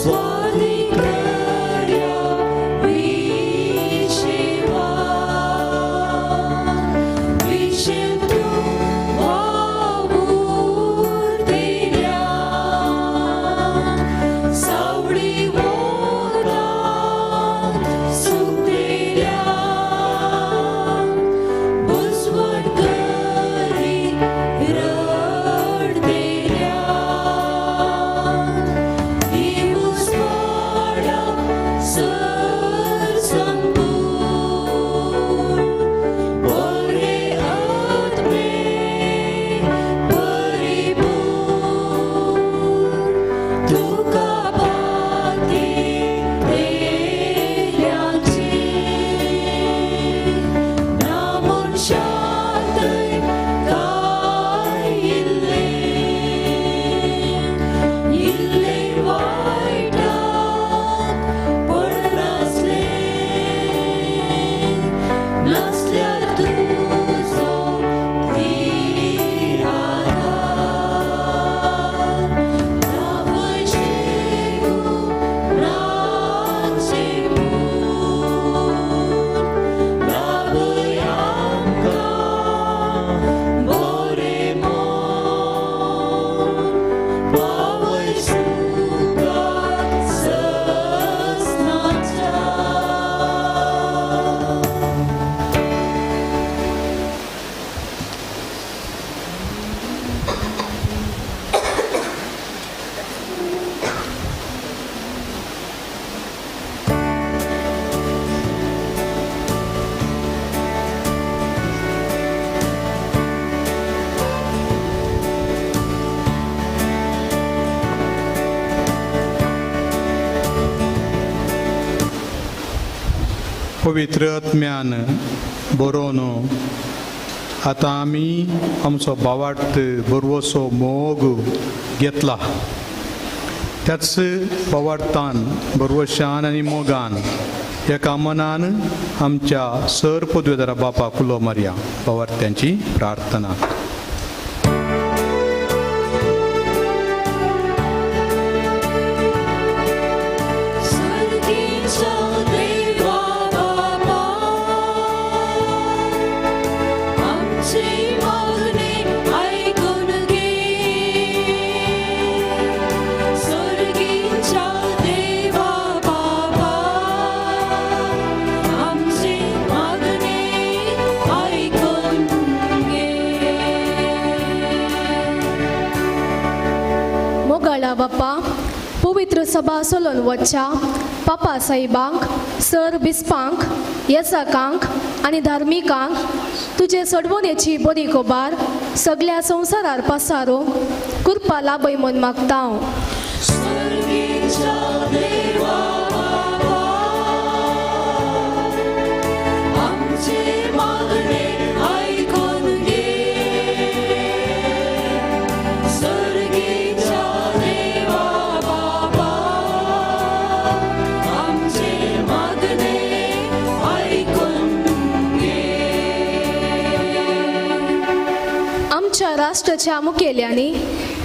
स्वाधिकार्या विशेवा विशेतू वावुर्तेल्या सावळी वोरा सुकतेल्या बुसवट करी रडतेल्या दिवस पडा सरसंपूर्ण बरे आत्मे परिपूर्ण तुका पाती तेल्याचे ना मनशातय काय इल्ले वायटात पडनासले नसल्यार तुजो धीर आधार ना वैशेगू राचे मूल लाभय आमकां बरे मोल पावय सुखात ससनाच्या पवित्र आत्म्यान बरोवन आतां आमी आमचो भावार्थ बरवसो मोग घेतला. त्याच भावार्थान बरवशान आनी मोगान एका मनान आमच्या सर पदवेदारा बापाक उलो मारया. भावार्थ्यांची प्रार्थना. सर्गीच्या देवा बाबा आमचे मागणे ऐकून घे. सर्गीच्या देवा बाबा आमचे मागणे ऐकून घे. मोगाळा बाप्पा पवित्र सभा सोलोन वच्चा पापा साहिबांक सर बिस्पांक येसाकांक आनी धार्मिकांक तुजे सडवणेची बरी खबर सगळ्या संवसारार पसारूंक कृपा लाभय म्हूण मागता हांव. सर्गीच्या देवा बाबा आमचे मागणे ऐकून घे. सर्गीच्या देवा बाबा आमचे मागणे ऐकून घे. आमच्या राष्ट्राच्या मुखेल्यांनी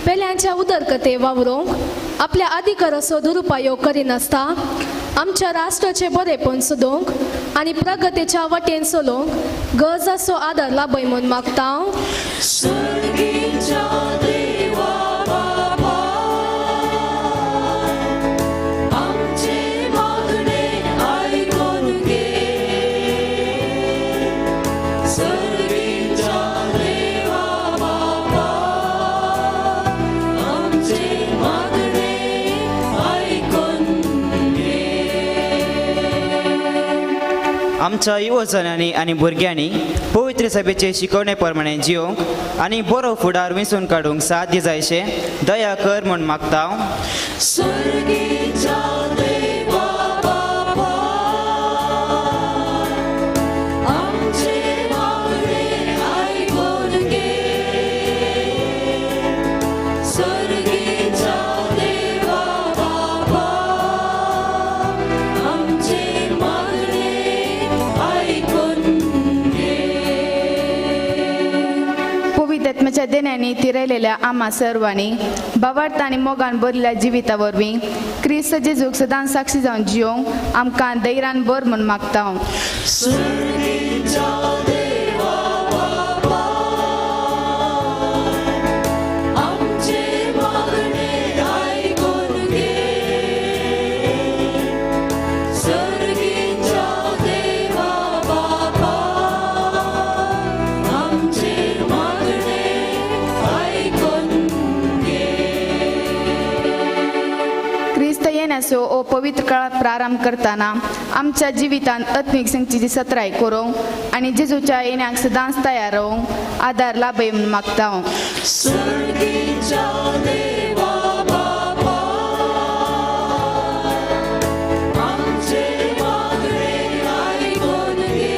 पेल्यांच्या उदरकते वावरूंक आपल्या अधिकाराचो दुरुपयोग करिनासता आमच्या राष्ट्राचे बरेपण सोदूंक आनी प्रगतीच्या वाटेन चलोवंक गरजाचो आदार लाभय म्हूण मागता हांव. सर्गीच्या देवा बाबा आमचे मागणे ऐकून घे. सर्गीच्या देवा बाबा आमचे मागणे ऐकून घे. आमच्या युवजनांनी आनी भुरग्यांनी पवित्र सभेचे शिकवणे प्रमाणे जिवंक आनी बरो फुडार विंचून काडूंक साथ दिजायशे दया कर म्हूण मागता हांव. सर्गीच्या देवा बाबा आमचे मागणे ऐकून घे. सर्गीच्या देवा बाबा आमचे मागणे ऐकून घे. पवित्र आत्म्याच्या त्याच्या देण्याने ती राहिलेल्या आम्हा सर्वांनी भावार्थ आणि मोगान भरलेल्या जिवितावरवीं क्रिस्त जेजूक सदां साक्षी जावन जियोंक आमकां दैरान बर म्हूण मागता आमचे मागणे आयकून घे सर्गीच्या देवा बाबा आमचे मागणे आयकून क्रिस्त येण्याचो ओ पवित्र काळात प्रारंभ करताना आमच्या जिवितांत आत्मीक संगतीची सत्राय करूंक आनी जेजूच्या येण्याक सदांच तयार रावंक आदार लाभय म्हूण मागता सर्गीच्या देवा बाबा आमचे मागणे आयकून घे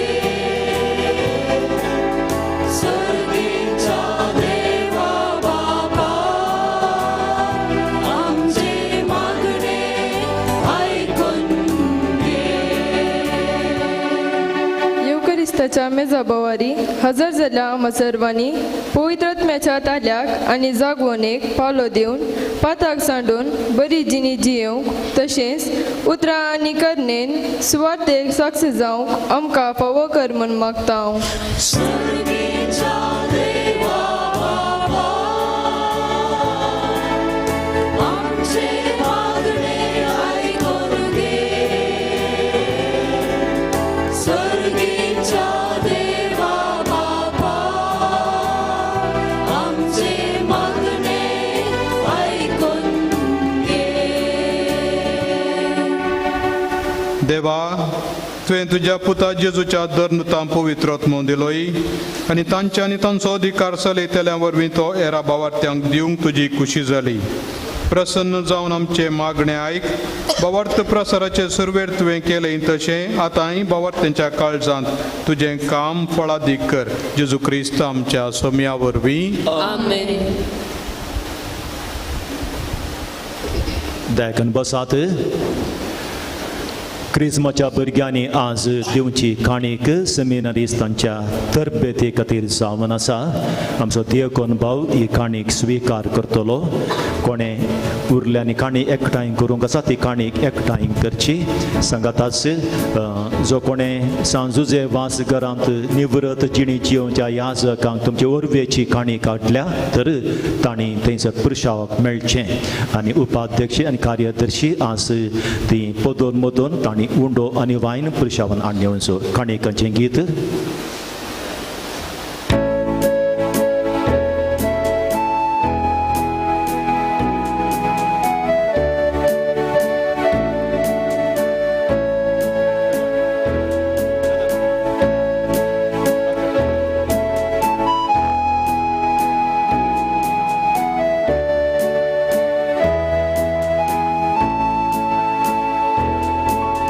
सर्गीच्या देवा बाबा आमचे मागणे आयकून युकरिस्ताच्या मेजाबवारी हजर जाल्ल्या आम्हा सर्वांनी पवित्र आत्म्याच्या ताल्याक आनी जागवणेक पावलो दिवन पाताक सांडून बरी जिणी जियोंक तशेंच उतरां आनी करनेन सुवातेक साक्षी जावंक आमकां फावो कर म्हूण मागता हांव सर्गीच्या देवा बाबा आमचे मागणे आयकून घे सर्गीच्या देवा बाबा आमचे मागणे आयकून देवा तुवें तुज्या पुता जेजूच्या दर्नुतां पवित्र आत्मो दिलोय आनी तांचे आनी तांचो अधिकार चलयतल्या वरवीं तो हेरा भावार्थ्यांक दिवंक तुजी खुशी जाली प्रसन्न जावन आमचे मागणे आयक भावार्थ प्रसाराचे सुरवेर तुवें केलें तशें आतांय भावार्थ्यांच्या काळजांत तुजें काम फळादीक कर जेजू क्रिस्त आमच्या सोम्या वरवीं आमेन. देखून बसात क्रिस्माच्या भुरग्यांनी आज दिवची काणीक सेमिनारिस्तांच्या तरबेती खातीर जावन आसा आमचो दियकोन भाव ही काणीक स्विकार करतलो कोणें उरल्यांनी काणी एकठांय करूंक आसा ती काणीक एकठांय करची सांगाताच जो कोणें सांजुजे वासघरांत निवृत्त जिणी जियोवच्या याजकांक तुमचे ओरवेची काणी काडल्या तर तांणी थंयसर पुरशावक मेळचें आनी उपाध्यक्ष आनी कार्यदर्शी आज ती पदोन मदोन तांणी उंडो आनी वायन पुरशावन हाडून काणयेकांचें गीत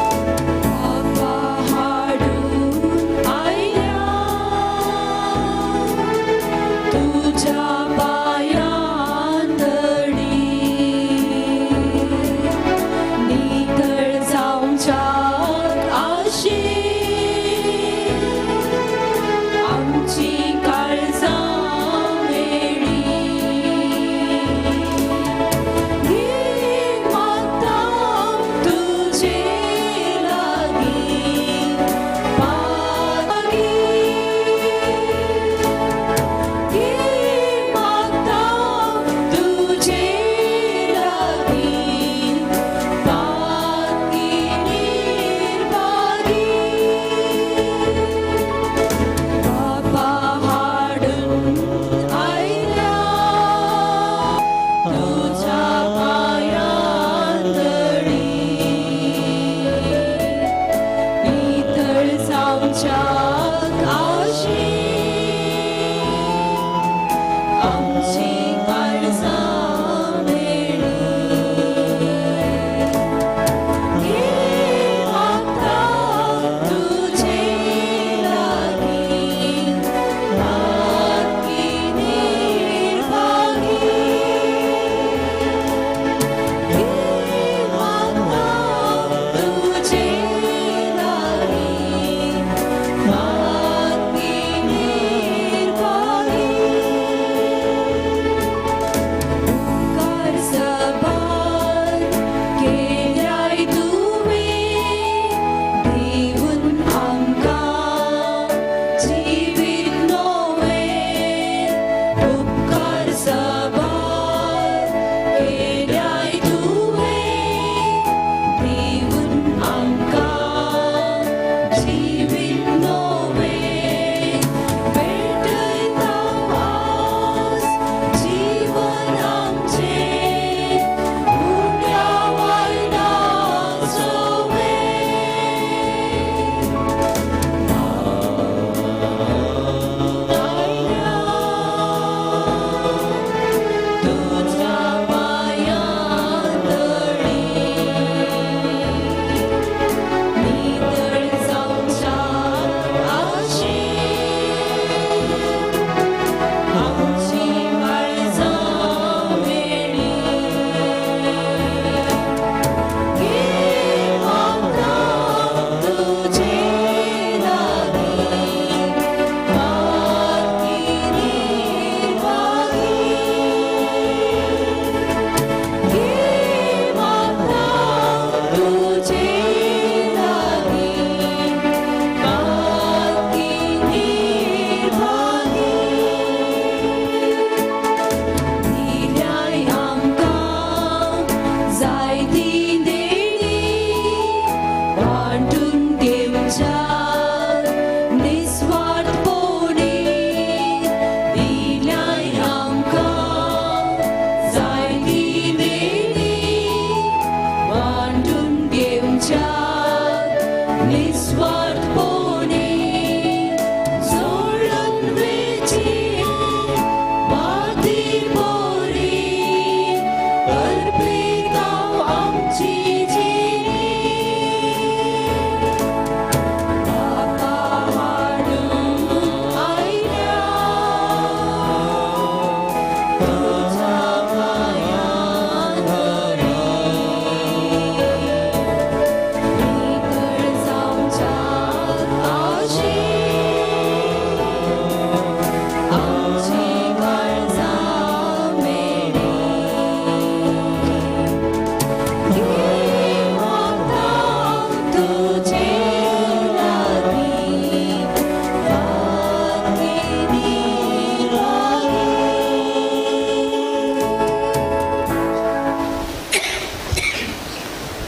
बाबा हाडून आयल्या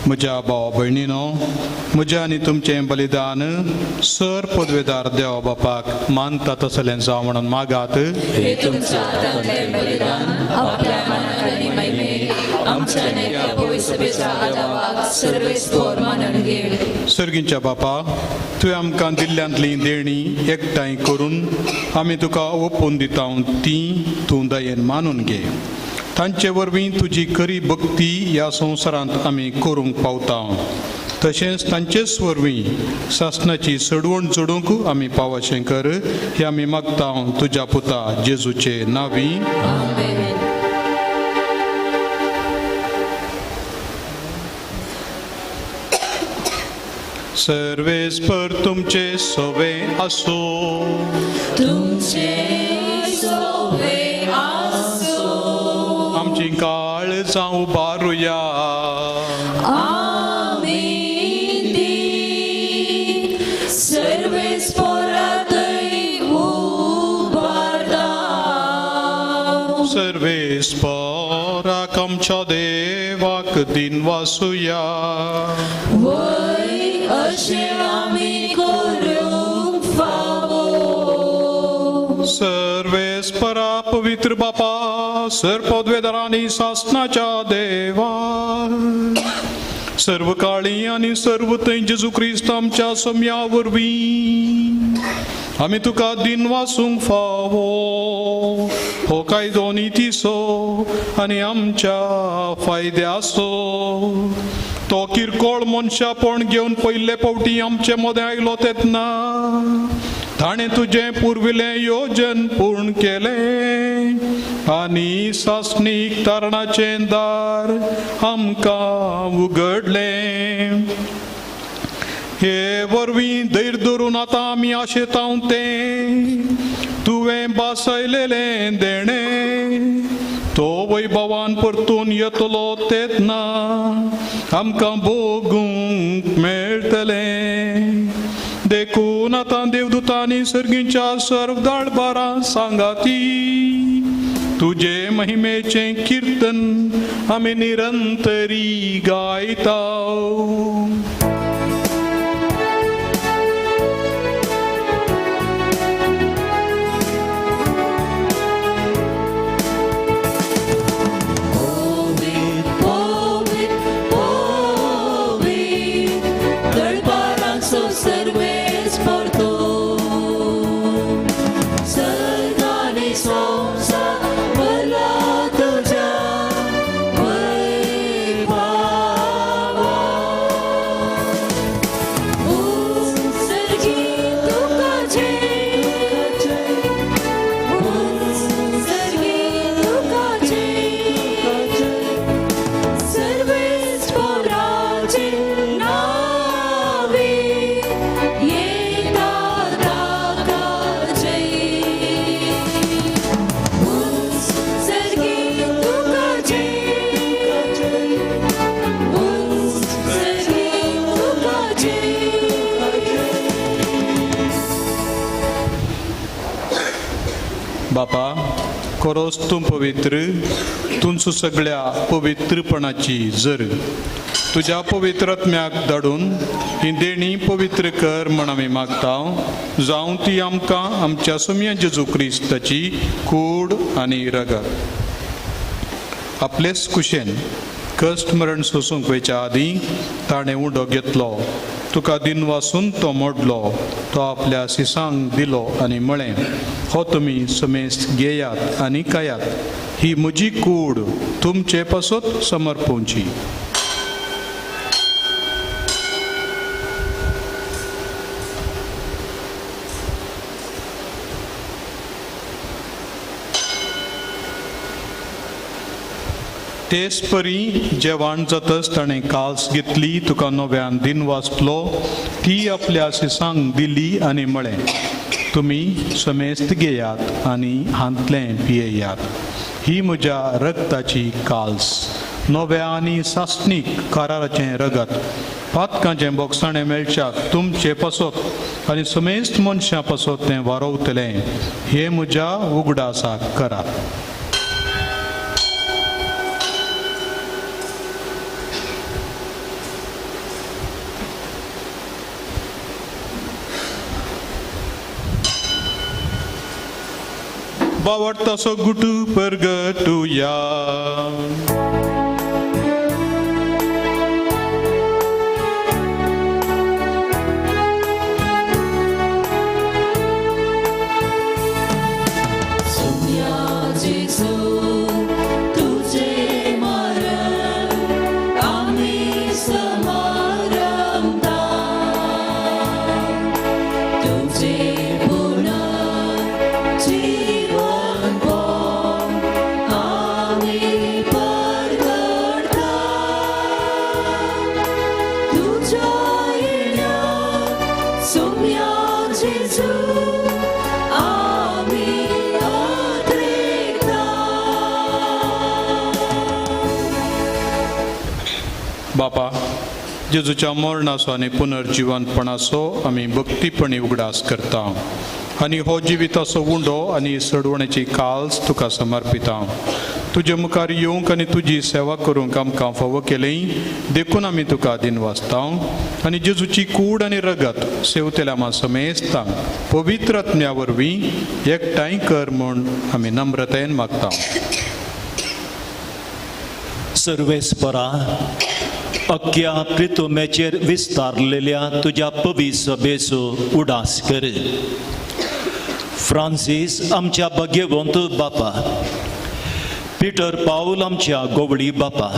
म्हज्या भावा भयणीनो, म्हजें आनी तुमचें बलिदान सर पदवेदार देवा बापाक मानता तसलें जावं म्हणून मागात. हे तुमच्या हातांतलें बलिदान आपल्या मनाक आनी महिमेक आमच्या नेत्या पवित्र सभेच्या आदाराक सर्वेस्पर मानून घे. सर्गींच्या बापा, तुवें आमकां दिल्ल्यांतली देणी एकठांय करून आमी तुका ओपून दिता ती तूं दयेन मानून घे. तांचे वरवीं तुजी खरी भक्ती ह्या संवसारांत आमी करूंक पावता. तशेंच तांचेच वरवीं सासणाची सडवण जोडूंक आमी पावशें कर. हें आमी मागता तुज्या पुता जेजूचे नांवी. सर्वेस्पर तुमचे सोवे आसो. तुमचे सोवे आसो. आमची काळजां उबारुया. आमीन दी सर्वेस्परांतय उबारता. सर्वेस्पराक आमच्या देवाक दिनवासुया. वय अशें आमी करूंक फावो. सर्वेस्परा पवित्र बापा, सर पदवेदारांनी सासणाच्या देवा, सर्व काळी आनी सर्व थंय जेजू क्रिस्त आमच्या सम्या वरवीं आमी तुका दिन वासूंक फावो. हो कायदो नितीसो आनी आमच्या फायद्याचो. तो किरकोळ मनशापण घेवन पयले फावटी आमचे मदें आयलो तेन्ना ताणें तुजें पुर्विल्लें योजन पूर्ण केलें आनी सासणीक तारणाचें दार आमकां उगडलें. हे वरवीं धैर्य धरून आतां आमी आशेतां तें तुवें बासयलेलें देणें. तो वैभवान परतून येतलो तेन्ना आमकां भोगूंक मेळटलें. देखून आतां देवदूतांनी सर्गीच्या सर्व दळबारां सांगाती तुजे महिमेचें किर्तन आमी निरंतरी गायता. बापा, खरोच तूं पवित्र, तुमचो सगळ्या पवित्रपणाची जर तुज्या पवित्र आत्म्याक धाडून ही देणी पवित्र कर म्हण आमी मागता. जावं ती आमकां आमच्या सम्या जेजू क्रिस्ताची कूड आनी रगत. आपलेच कुशेन कश्ट मरण सोसूंक वयच्या आदीं ताणें उंडो घेतलो. तुका दिन वासून तो मोडलो. तो आपल्या सिसांक दिलो आनी म्हळें, हो तुमी समेस्त घेयात आनी खायात. ही म्हजी कूड तुमचे पासत समर्पोवची. तेच परी जेवण जातच ताणें काल्स घेतली. तुका नव्यान दिन वाचलो. ती आपल्या सिसांक दिली आनी म्हळें, तुमी समेस्त घेयात आनी हांतलें पियेयात. ही म्हज्या रगताची काल्स, नव्या आनी सासणीक कराराचें रगत. पातकांचें बोगसाणें मेळच्याक तुमचे पासत आनी समेस्त मनशां पासत तें वारवतलें. हे म्हज्या उगडासाक करात. बावडतासो गुटू परगटुया. बापा, जेजूच्या मरणाचो आनी पुनर्जिवंतपणाचो आमी भक्तीपणी उगडास करता आनी हो जिविताचो उंडो आनी सडवण्याची काल्स तुका समर्पिता. तुजे मुखार येवंक आनी तुजी सेवा करूंक आमकां फावो केलें देखून आमी तुका दिनवासता आनी जेजूची कूड आनी रगत सेवतेल्या समेस्ता पवित्र आत्म्या वरवीं एकठांय कर म्हूण आमी नम्रतेन मागता. सर्वेस्परा, अख्ख्या प्रितुमेचेर विस्तारलेल्या तुज्या पवित्र सभेचो उडास कर. फ्रांसीस आमच्या भाग्यवंत बापा, पिटर पाऊल आमच्या गोवडी बापा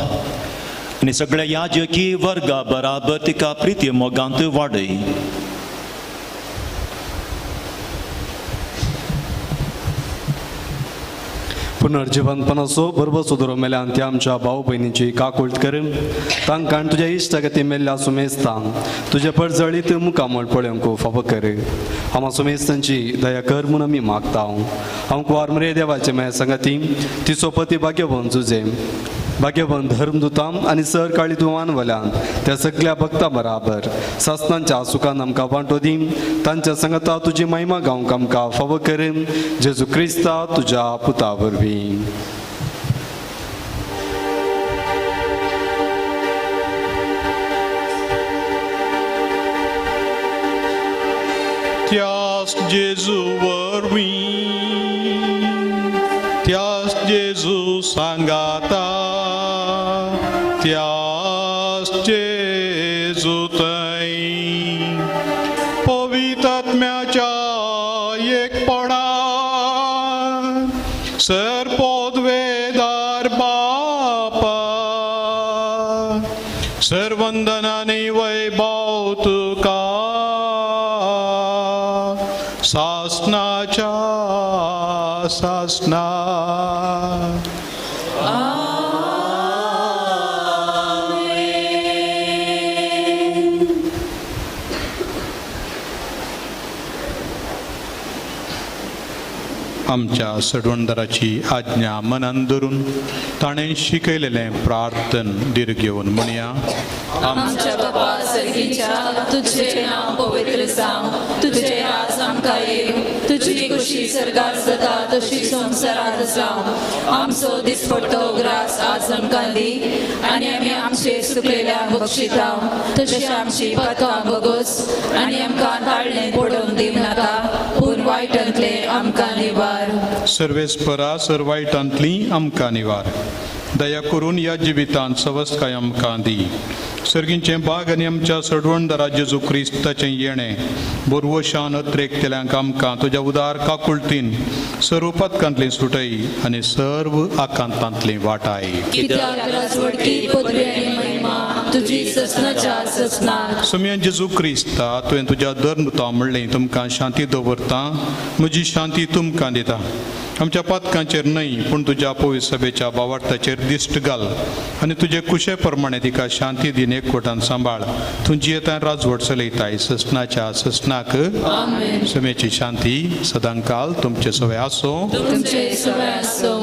आनी सगळ्या याजकी वर्गा बराबर तिका प्रिती मोगांत वाडय. पुनर्जिवंतपणाचो बरोबर सुदरो मेल्यान त्या आमच्या भाऊ भयणीची काकुळट कर. तांकां तुज्या इश्टगती मेल्ल्या सुमेस्तान तुज्या पडजळीत मुखामळ पळोवंक फावो कर. हांव सुमेस्तांची दया कर म्हूण आमी मागता. हांव कुवार मरे देवाचे मेळ संगती तिचो पती भाग्यवंत जुजे भाग्यवंत धर्मदुतां आनी सर काळी तुवान वल्यान त्या सगळ्या भक्तां बराबर सस्नांच्या सुखान आमकां वांटो दी. तांच्या संगता तुजी महिमा गावंक आमकां फावो कर. जेजू क्रिस्ता तुज्या पुता वरवीं. त्यास जेजू वरवीं त्यास जेजू सांगाता त्यास जेजू थंय पवित्र आत्म्याच्या एकपणान सरपोदवेदार बापा सर्वंदनानी वैभव तुका सासनाच्या सासना. आमच्या सडवणदाराची आज्ञा मनान धरून ताणें शिकयलेलें प्रार्थन दीर घेवन म्हणया. आमच्या बापा सर्गीच्या तुझे नाव पवित्र जावं, तुझे राज आमकां येवं, तुझी खुशी सर्गार जाता तशी संवसारांत जावं. आमचो दिसपट्टो ग्रास आज आमकां दी आनी आमी आमचे सुकलेल्या बक्षिता तशी आमची पातकां बगोस आनी आमकां ताळणें पडोवंक दिवं नाका पूण वायटांतले आमकां निवार. सर्वेस्परा सर्वायटांतली आमकां निवार. दया करून या जिवितांत सवस्काय आमकां दी. सर्गींचें बाग आनी आमच्या सडवणदारा जेजू क्रिस्ताचें येणें बोरवशान अत्रेक केल्यांक आमकां तुज्या उदार काकुळटीन सर्व पथकांतली सुटय आनी सर्व आकांतांतली वाटाय. कित्याक राजवडकी पदवी आनी महिमा तुजी ससनाच्या ससनाक. सुम्या जेजू क्रिस्ता तुवें तुज्या धर्मदुतां म्हणलें तुमकां शांती दवरता, म्हजी शांती तुमकां दिता. आमच्या पथकांचेर न्हय पूण तुज्या पवित्र सभेच्या भावार्थाचेर दिश्ट घाल आनी तुजे कुशे प्रमाणे तिका शांती दिन एकवटान सांबाळ. तूं जियेतां राजवट चलयताय ससनाच्या ससनाक. समेची शांती सदांकाल तुमचे सवय आसो. तुमचे सवय आसो.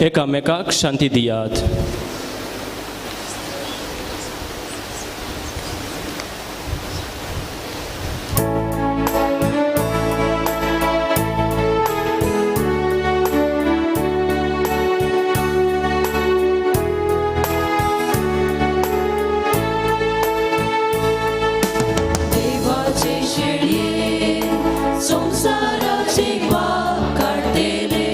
एकामेकाक शांती दियात. संसाराचे वाग काढतेले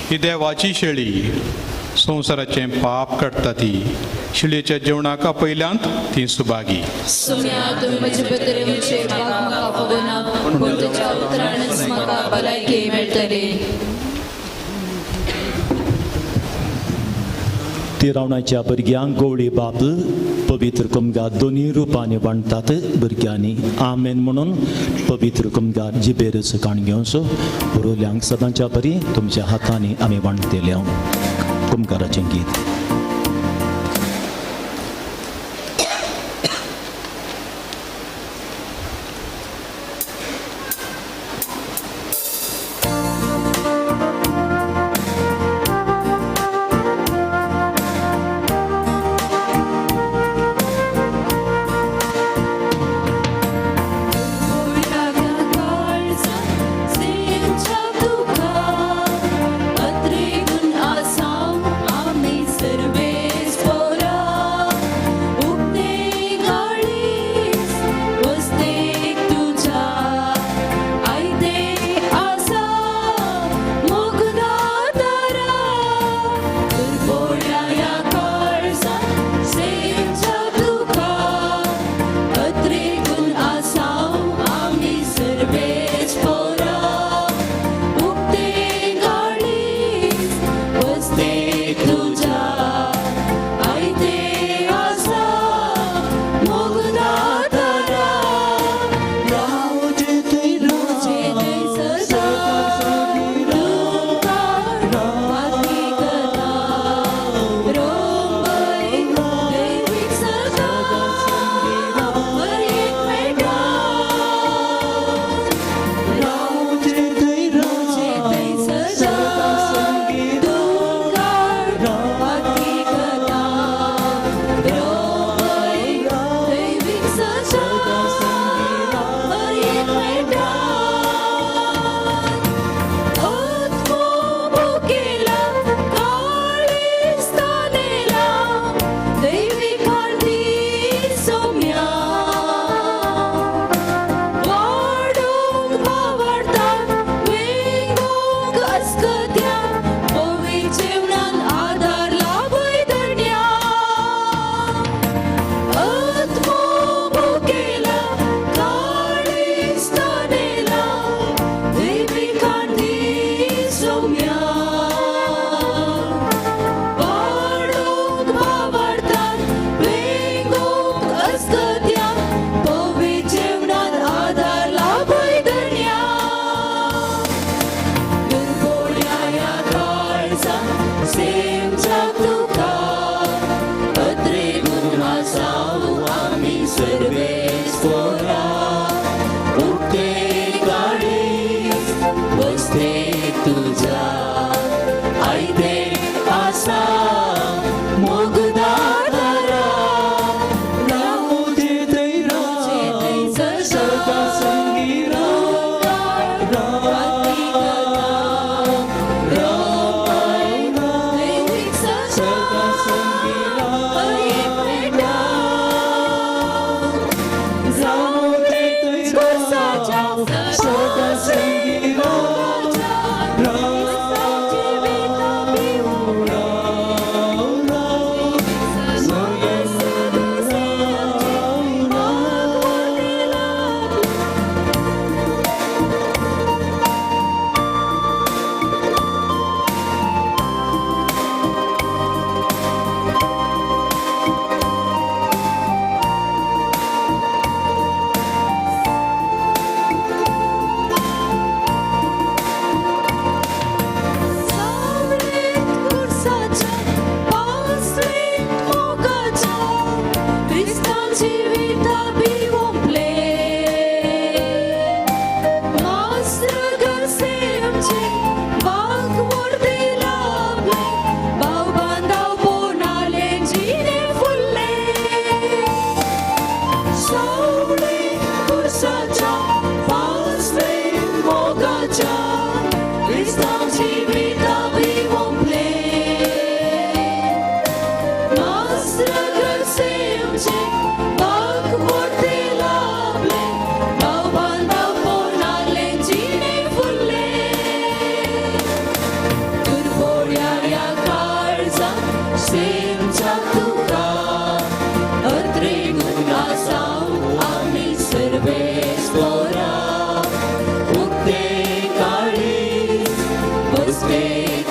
ही देवाची शेळी संवसाराचें पाप काडटा ती शिळेच्या जेवणाका पयल्यांत ती सुभागी सुम्या तुम्ही म्हजे भितरेचे भाग म्हाका फगोना पूण तुज्या उतराणच म्हाका भलायकी मेळटली ती रावणाच्या भुरग्यांक गवळी बाप पवित्र कुमगा दोन्ही रूपांनी वांडटात भुरग्यांनी आमेन म्हणून पवित्र कुमगार जिबेरच काण घेवचो उरवल्यांक सदांच्या बरी तुमच्या हातांनी आमी वांडटले कुमगाराचें गीत तुझा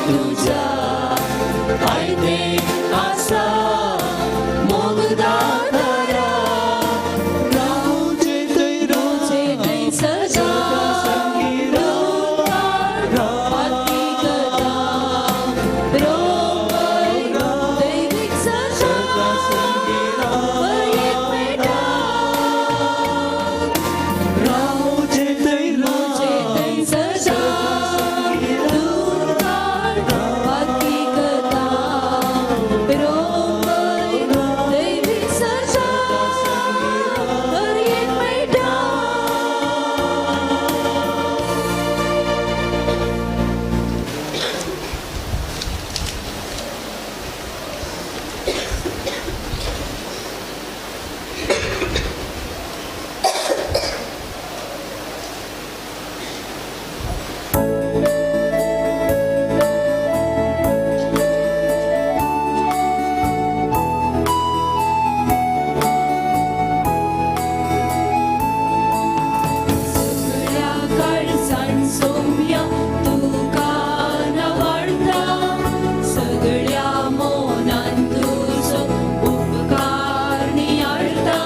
तुझा आयते आसा मोगदा धरा रावचे थंय सजा दैविक सजा रावचे थंय सजा दैविक सजा एक मेटा सगळ्या काळजान सोम्या तुका नवाळटा सगळ्या मोनान तुजो उपकार नियाळटा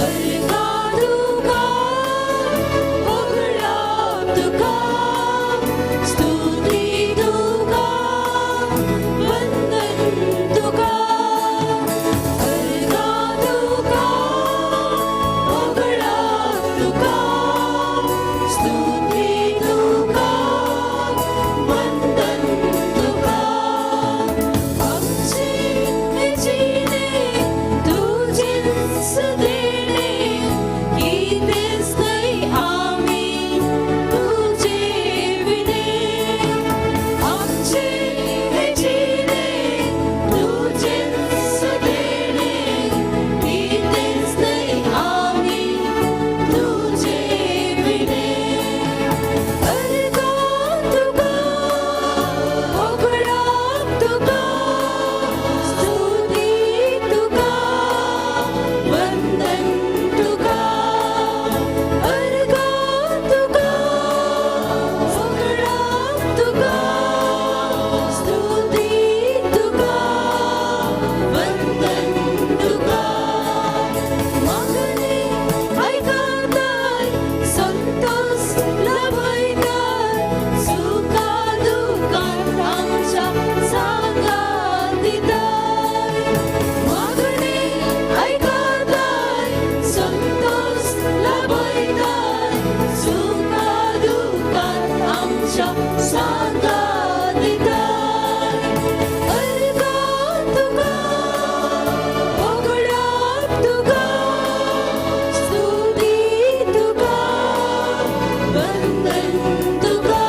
अर्गा तुका वगळा तुका स्तुती तुका वंदन तुका अर्गा तुका वगळा तुका स्तुती तुका वंदन तुका आमचे जिणे तुझेच देणे कितेंच नाही आमी तुझे विणे आमचे जिणे तुझेच देणे कितेंच नाही आमी तुझे विणे अर्गा तुका वगळा तुका स्तुती तुका वंदन तुका अर्गा तुका वगळा तुका स्तुती तुका वंदन तुका मागणे ऐकताय संतोष लाभयताय सुखा दुःखात आमच्या सांगा दिताय मागणे ऐकताय संतोष लाभयताय सुखा दुःखात आमच्या सांगा दिताय अर्गा तुका वगळा तुका स्तुती तुका वंदन तुका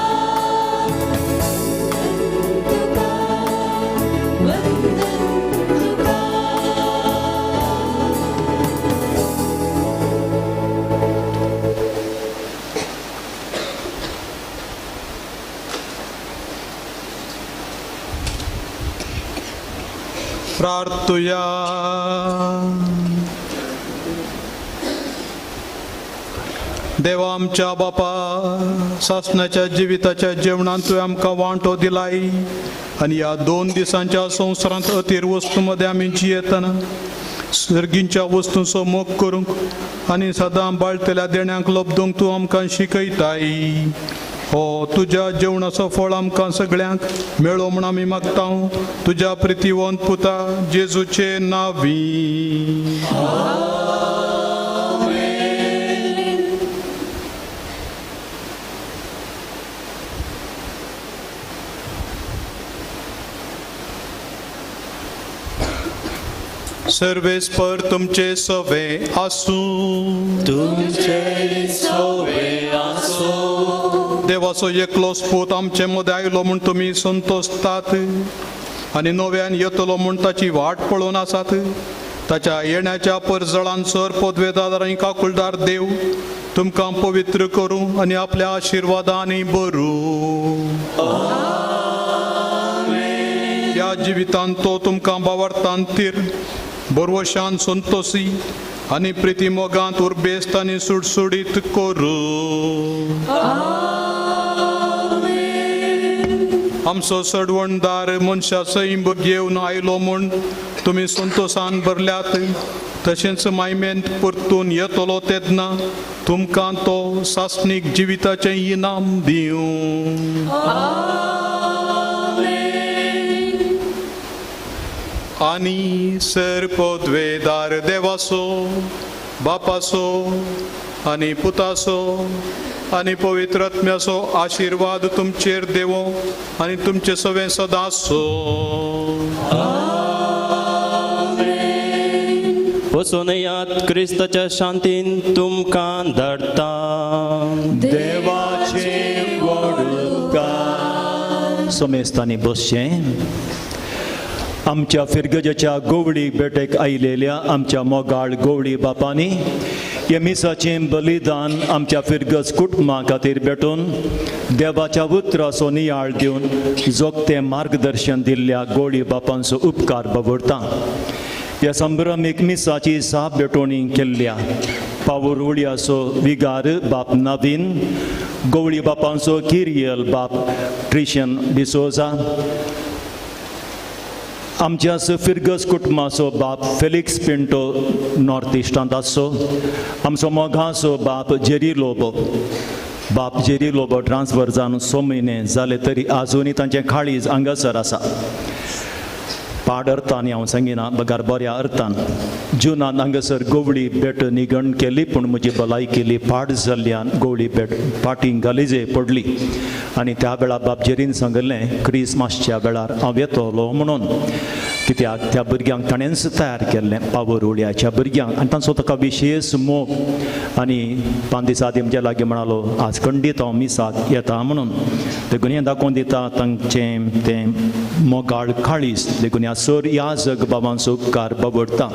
वंदन तुका प्रार्थुया देवा आमच्या बापा सासणाच्या जिविताच्या जेवणात तुवें आमकां वांटो दिलाय आनी ह्या 2 दिसांच्या संवसारांत अतीर वस्तूमध्ये आमी जियेतना सर्गींच्या वस्तूंचो मोग करूंक आनी सदां बाळटल्या देण्यांक लबदूंक तूं आमकां शिकयताय हो तुज्या जेवणाचो फळ आमकां सगळ्यांक मेळो म्हूण आमी मागता तुज्या प्रितीवंत पुता जेजूचे नांवी सर्वेस्पर तुमचे सवे आसूं तुमचे सवे आसो देवाचो एकलो स्पूत आमचे मदें आयलो म्हूण तुमी संतोसतात आनी नव्यान येतलो म्हूण ताची वाट पळोवन आसात ताच्या येण्याच्या परजळान सर पदवेदार आनी काकुळदार देव तुमकां पवित्र करूं आनी आपल्या आशिर्वादांनी भरूं ह्या जिवितांत तो तुमकां बावार्थांतीर बरवशान संतोशी आनी प्रिती मोगांत उर्बेस्त आनी सुडसुडीत करूं आमचो सडवणदार मनशा सैम घेवन आयलो म्हूण तुमी संतोशान भरल्यात तशेंच मायमेंत परतून येतलो तेन्ना तुमकां तो सासणीक जिविताचें इनाम दिवं. आनी सर पदवेदार देवाचो बापाचो आनी पुताचो आनी पवित्र आत्म्याचो आशिर्वाद तुमचेर देवो आनी तुमचे सगळे सदांचो. वचून यात क्रिस्ताच्या शांतीन तुमकां धाडटा. देवाचे उपकार. समेस्तांनी बसचें. आमच्या फिरगजेच्या गोवडी बेटेक आयलेल्या आमच्या मोगाळ गोवडी बापांनी हे मिसाचें बलिदान आमच्या फिरगज कुटुंबा खातीर भेटून देवाच्या उतराचो नियाळ दिवन जोगतें मार्गदर्शन दिल्ल्या गोवडी बापांचो उपकार बाबडटा. ह्या संभ्रमीक मिसाची साप भेटोवणी केल्ल्या पावोरुळ्याचो विगार बाप नवीन, गोवळी बापांचो किरियल बाप ट्रिशन डिसोजा, आमच्या फिरगस कुटुंबाचो बाप फेलिक्स पिंटो नॉर्थ इस्टांत आसो, आमचो मोगाचो बाप जेरी लोबो. बाप जेरी लोबो ट्रान्सफर जावन 6 म्हयने जाले तरी आजुनी तांचें काळीज हांगासर आसा. पाड अर्थान हांव सांगिना बगार बऱ्या अर्थान जुनान हांगासर गोवळी भेट निगण केली पूण म्हजी भलायकी पाड जाल्ल्यान गोवळी भेट पाटींग गलिजे पडली आनी त्या वेळार बाप जेरीन सांगलें क्रिसमासच्या वेळार हांव येतलो म्हणून, कित्याक त्या भुरग्यांक ताणेंच तयार केल्लें पावोरुळ्याच्या भुरग्यांक आनी तांचो ताका विशेश मोग. आनी 5 दिसां आदीं म्हज्या लागीं म्हणालो आज खंडीत हांव मिसाक येता म्हणून. देखून हें दाखोवन दिता तांचें तें मोगाळ काळीज. देखून ह्या सर ह्या जग बाबांचो उपकार बाबडटा.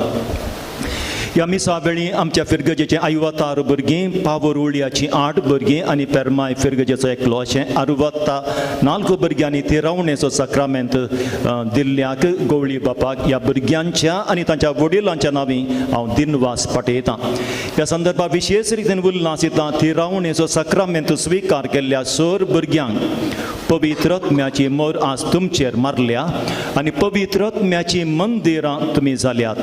ह्या मिसा वेळी आमच्या फिरगजेचें 58 भुरगीं, पावोरुळ्याची 8 भुरगीं आनी पेरमाय फिरगजेचो एकलो अशें 64 भुरग्यांनी तिरावणेचो सक्रामेंत दिल्ल्याक गोवळी बापाक ह्या भुरग्यांच्या आनी तांच्या वडिलांच्या नांवी हांव दिनवास पाठयतां. ह्या संदर्भात विशेश रितीन उल्हास दिता तिरावणेचो सक्रामेंत स्विकार केल्ल्या सर भुरग्यांक पवित्रत्म्याची मोर आज तुमचेर मारल्या आनी पवित्रत्म्याची मंदिरां तुमी जाल्यात.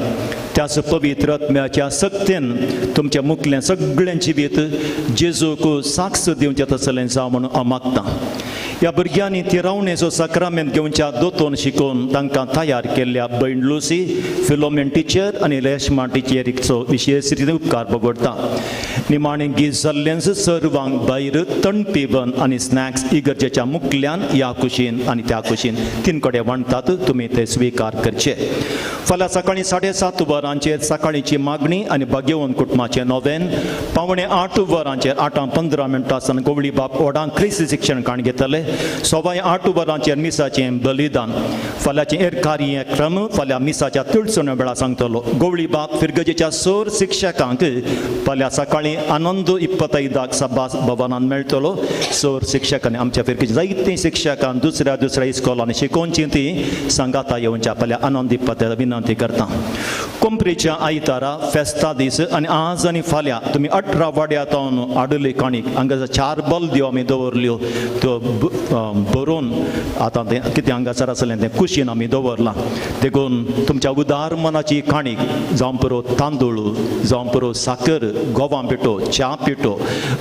त्याच पवित्रत्म्याच्या सक्तीन तुमच्या मुखलें सगळें जिवीत जेजूक साक्ष दिवचें तसलें जावं म्हणून हांव मागतां. ह्या भुरग्यांनी तिरावणेचो सक्रामेंत घेवच्या दोतोन शिकोवन तांकां तयार केल्ल्या भयण लुसी, फिलोमेन टिचर आनी रेशमा टिचरीचो विशेश रितीन उपकार बाबडटा. निमाणें गीत जाल्लेंच सर्वांक भायर तणपी बन आनी स्नॅक्स इगर्जेच्या मुखल्यान ह्या कुशीन आनी त्या कुशीन 3 कडेन वांटतात, तुमी ते स्विकार करचे. फाल्यां सकाळीं 7:30 वरांचेर सकाळींची मागणी आनी भाग्यवन कुटुंबाचें नोवेन, 7:45 वरांचेर 8:15 सावन गोवळी बाप ओडांक ख्रिस्त शिक्षण काण घेतले. 8:15 वरांचेर मिसाचें बलिदान. फाल्यांचें एरकारी हें क्रम फाल्यां मिसाच्या तिळचण्यो वेळा सांगतलो. गोवळी बाप फिरगजेच्या सर शिक्षकांक फाल्यां सकाळीं आनंद 25 सभा भवनान मेळटलो. सर शिक्षकांनी आमच्या फिरगेच्या जायतीं शिक्षकां दुसऱ्या इस्कॉलांनी शिकोवची ती सांगाता येवच्या फाल्यां आनंद 25 विनंती करता. कोंपरीच्या आयतारा फेस्ता दीस आनी आज आनी फाल्यां तुमी 18 वाड्या तावन आडली काणीक हांगा 4 बल्द्यो आमी दवरल्यो, त्यो बरोवन आतां तें कितें हांगासर आसलें तें कुशीन आमी दवरलां. देखून तुमच्या उदार मनाची काणीक जावं पुरो तांदूळ, जावं पुरो साकर, गोवां पिठो, च्या पिठो,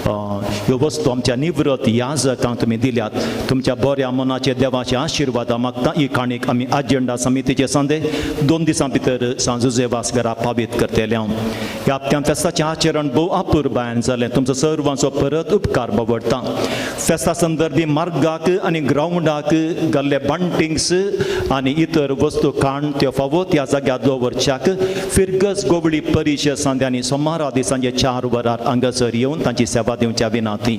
ह्यो वस्तू आमच्या निवृत्त याजकांक तुमी दिल्यात. तुमच्या बऱ्या मनाचे देवाचे आशिर्वाद मागता. ही काणीक आमी अजेंडा समितीचे सांदे 2 दिसां भितर सांजुजे वासगरा पावीत करतले. हांव ह्या हप्त्यान फेस्ताचें आचरण भोव अपुर्बायन जालें. तुमचो सर्वांचो परत उपकार बाबडटा. फेस्ता संदर्भी मार्गाक आनी ग्रावंडाक घाल्ले बंटिंग्स आनी इतर वस्तू काण त्यो फावो त्या जाग्यार दवरच्याक फिरगस गोवळी परिशद सांद्यांनी सोमारा दिसांचे 4 वरार हांगासर येवन तांची सेवा दिवच्या विनंती.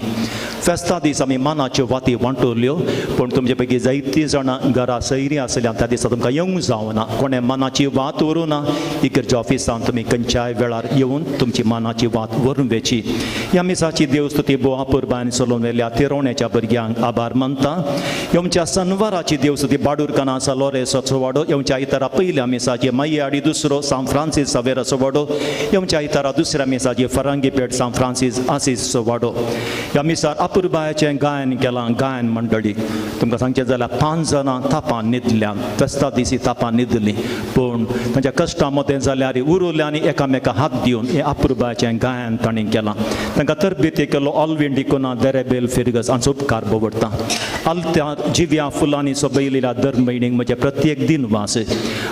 फेस्ता दीस आमी मानाच्यो वाती वांटोल्यो, पूण तुमचे पैकी जायतीं जाणां घरा सैरी आसल्यान त्या दिसा तुमकां येवंक जावना. कोणें मानाची मनाची वात व्हरू ना इगर्जे ऑफिसान तुमी खंयच्याय वेळार येवन तुमची मनाची वात व्हरून वेची. ह्या मिसाची देवस्तुती बोआ पुरबायन सोलोवन वेल्या तिरोवण्याच्या भुरग्यांक आभार मानता. येवच्या सनवाराची देवस्तुती बाडूरकाना सलोरे सचवाडो येवच्या इतरा पयल्या मिसाची माययाडी दुसरो सान फ्रांसीस सावेरा सोवाडो येवच्या इतरा दुसऱ्या मिसाची फरांगीपेट सान फ्रांसीस आसीस सोवाडो. ह्या मिसार अपुरबायाचें गायन केलां गायन मंडळीक. तुमकां सांगचें जाल्यार 5 जाणां तापान न्हिदल्यां. फेस्ता दिसी तापान न्हिदलीं पूण तांच्या कश्टां मदें जाल्यार उरिल्ल्यांनी एकामेकाक हात दिवन हें अपुरबायाचें गायन तांणी केलां. तांकां तरबेती केलो ऑल्विन डिकोना देरेबेल फिरगस हांचो उपकार भोगवडटा. आलत्या जिव्या फुलांनी सोबयलेल्या दर म्हयन्याक म्हजे प्रत्येक दिन वास.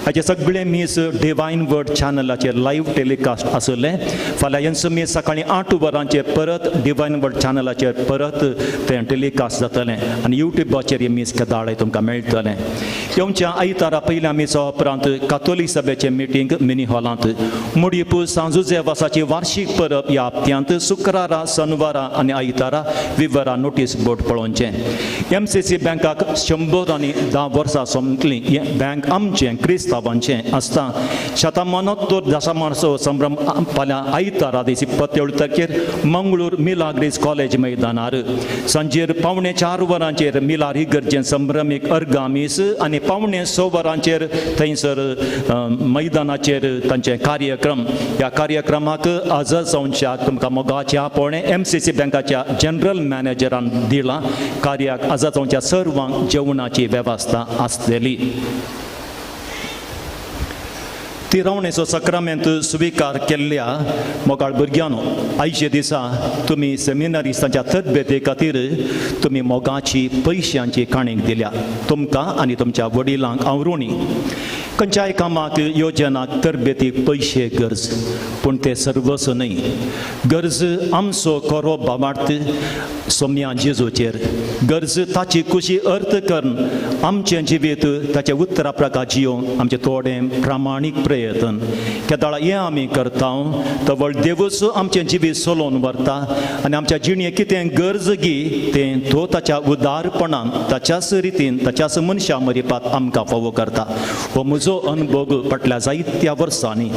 हाचे सगळे मीस डिवायन वर्ड चॅनलाचेर लायव्ह टेलिकास्ट आसले. फाल्यां यांचो मीस सकाळीं 8 वरांचेर परत डिवायन वर्ड चॅनलाचेर परत तें टेलिकास्ट जातलें आनी युट्यूबाचेर हें मीस केदाळे तुमकां मेळटलें. येवच्या आयतारा पयल्या मिसा उपरांत कातोलीक सभेचें मिटींग मिनी हॉलांत. मुडीपू सांजुजे वासाची वार्षिक परब ह्या हप्त्यांत शुक्रारा शनवारा आनी आयतारा विवरा नोटीस बोर्ड पळोवचें. MCC बँकाक 110 वर्सां सोंपलीं. हें बँक आमचें क्रिस्तांवांचें आसता. 170 दशमांशो संभ्रम फाल्यां आयतारा दिसी 27 तारखेर मंगळूर मिलाग्रीस कॉलेज मैदानार. सांजेर 3:45 वरांचेर मिलार इगर्जेन संभ्रमीक अर्गामीस आनी 6:45 वरांचेर थंयसर मैदानाचेर तांचे कार्यक्रम. ह्या कार्यक्रमाक हजर जावच्याक तुमकां मोगाचें आपोवणें MCC बँकाच्या जनरल मॅनेजरान दिलां. कार्याक हजर जावच्या सर्वांक जेवणाची वेवस्था आसतली. तिरवणेचो सक्रामेंत स्विकार केल्ल्या मोगाळ भुरग्यांनो, आयचे दिसा तुमी सेमिनारिस्टांच्या तरबेते खातीर तुमी मोगाची पयशांची काणीक दिल्या. तुमकां आनी तुमच्या वडिलांक हांव ऋणी. खंयच्याय कामाक योजनाक तरबेतीक पयशे गरज पूण ते सर्वस्व न्हय. गरज आमचो खरो भावार्थ सोम्या जेजूचेर. गरज ताची खुशी अर्थ करून आमचें जिवीत ताचे उतरा प्रकार जियोवंक आमचें थोडें प्रामाणीक प्रयत्न केदाळ हें आमी करता. तवळ देवूच आमचें जिवीत सोलोवन व्हरता आनी आमच्या जिणेक कितें गरज गी तें तो ताच्या उदारपणान ताच्याच रितीन ताच्याच मनशा मरिपात आमकां फावो करता. हो म्हजो अनुभव फाटल्या जायत्या वर्सांनी.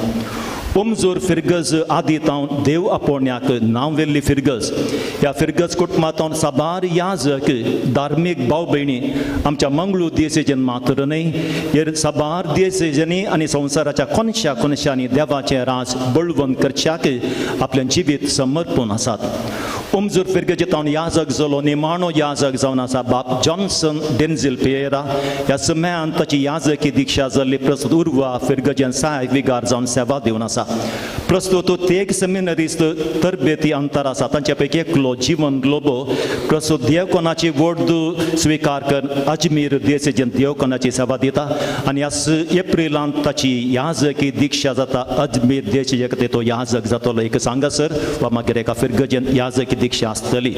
उमजोर फिरगज आदीत हांव देव आपोवण्याक नांव वेल्ली फिरगज. ह्या फिरगज कुटुंबांत साबार याजक धार्मीक भाव भयणी आमच्या मंगळूर दियेसेचेन मात्र न्हय हेर साबार दियेसेचेनी आनी संवसाराच्या कोनशा कोनशांनी देवाचें राज बळवंत करच्याक आपलें जिवीत समर्पून आसात. उमजोर फिरगजीत हांव याजक जालो. निमाणो याजक जावन आसा बाब जॉन्सन डेन्झिल पियेरा. ह्या समयांत ताची याजकी दिक्षा जाल्ली. प्रस्तुत उर्वा फिरगजेन सहायक विगार जावन सेवा दिवन आसा. प्रस्तुत तेग सेमिनरिस्ट तरबेती अंतर आसा. तांचे पैकी एकलो जीवन ग्लोबो प्रस्तुत देवकोनाची वोर्ड स्विकार कर अजमेर देसेचेन देवकोनाची सेवा दिता आनी ह्या एप्रिलांत ताची याजकी दिक्षा जाता. अजमेर देशाचे खातीर तो याजक जातलो. एक सांगासर वा मागीर एका फिरगजेन याजकी दिक्षा आसतली.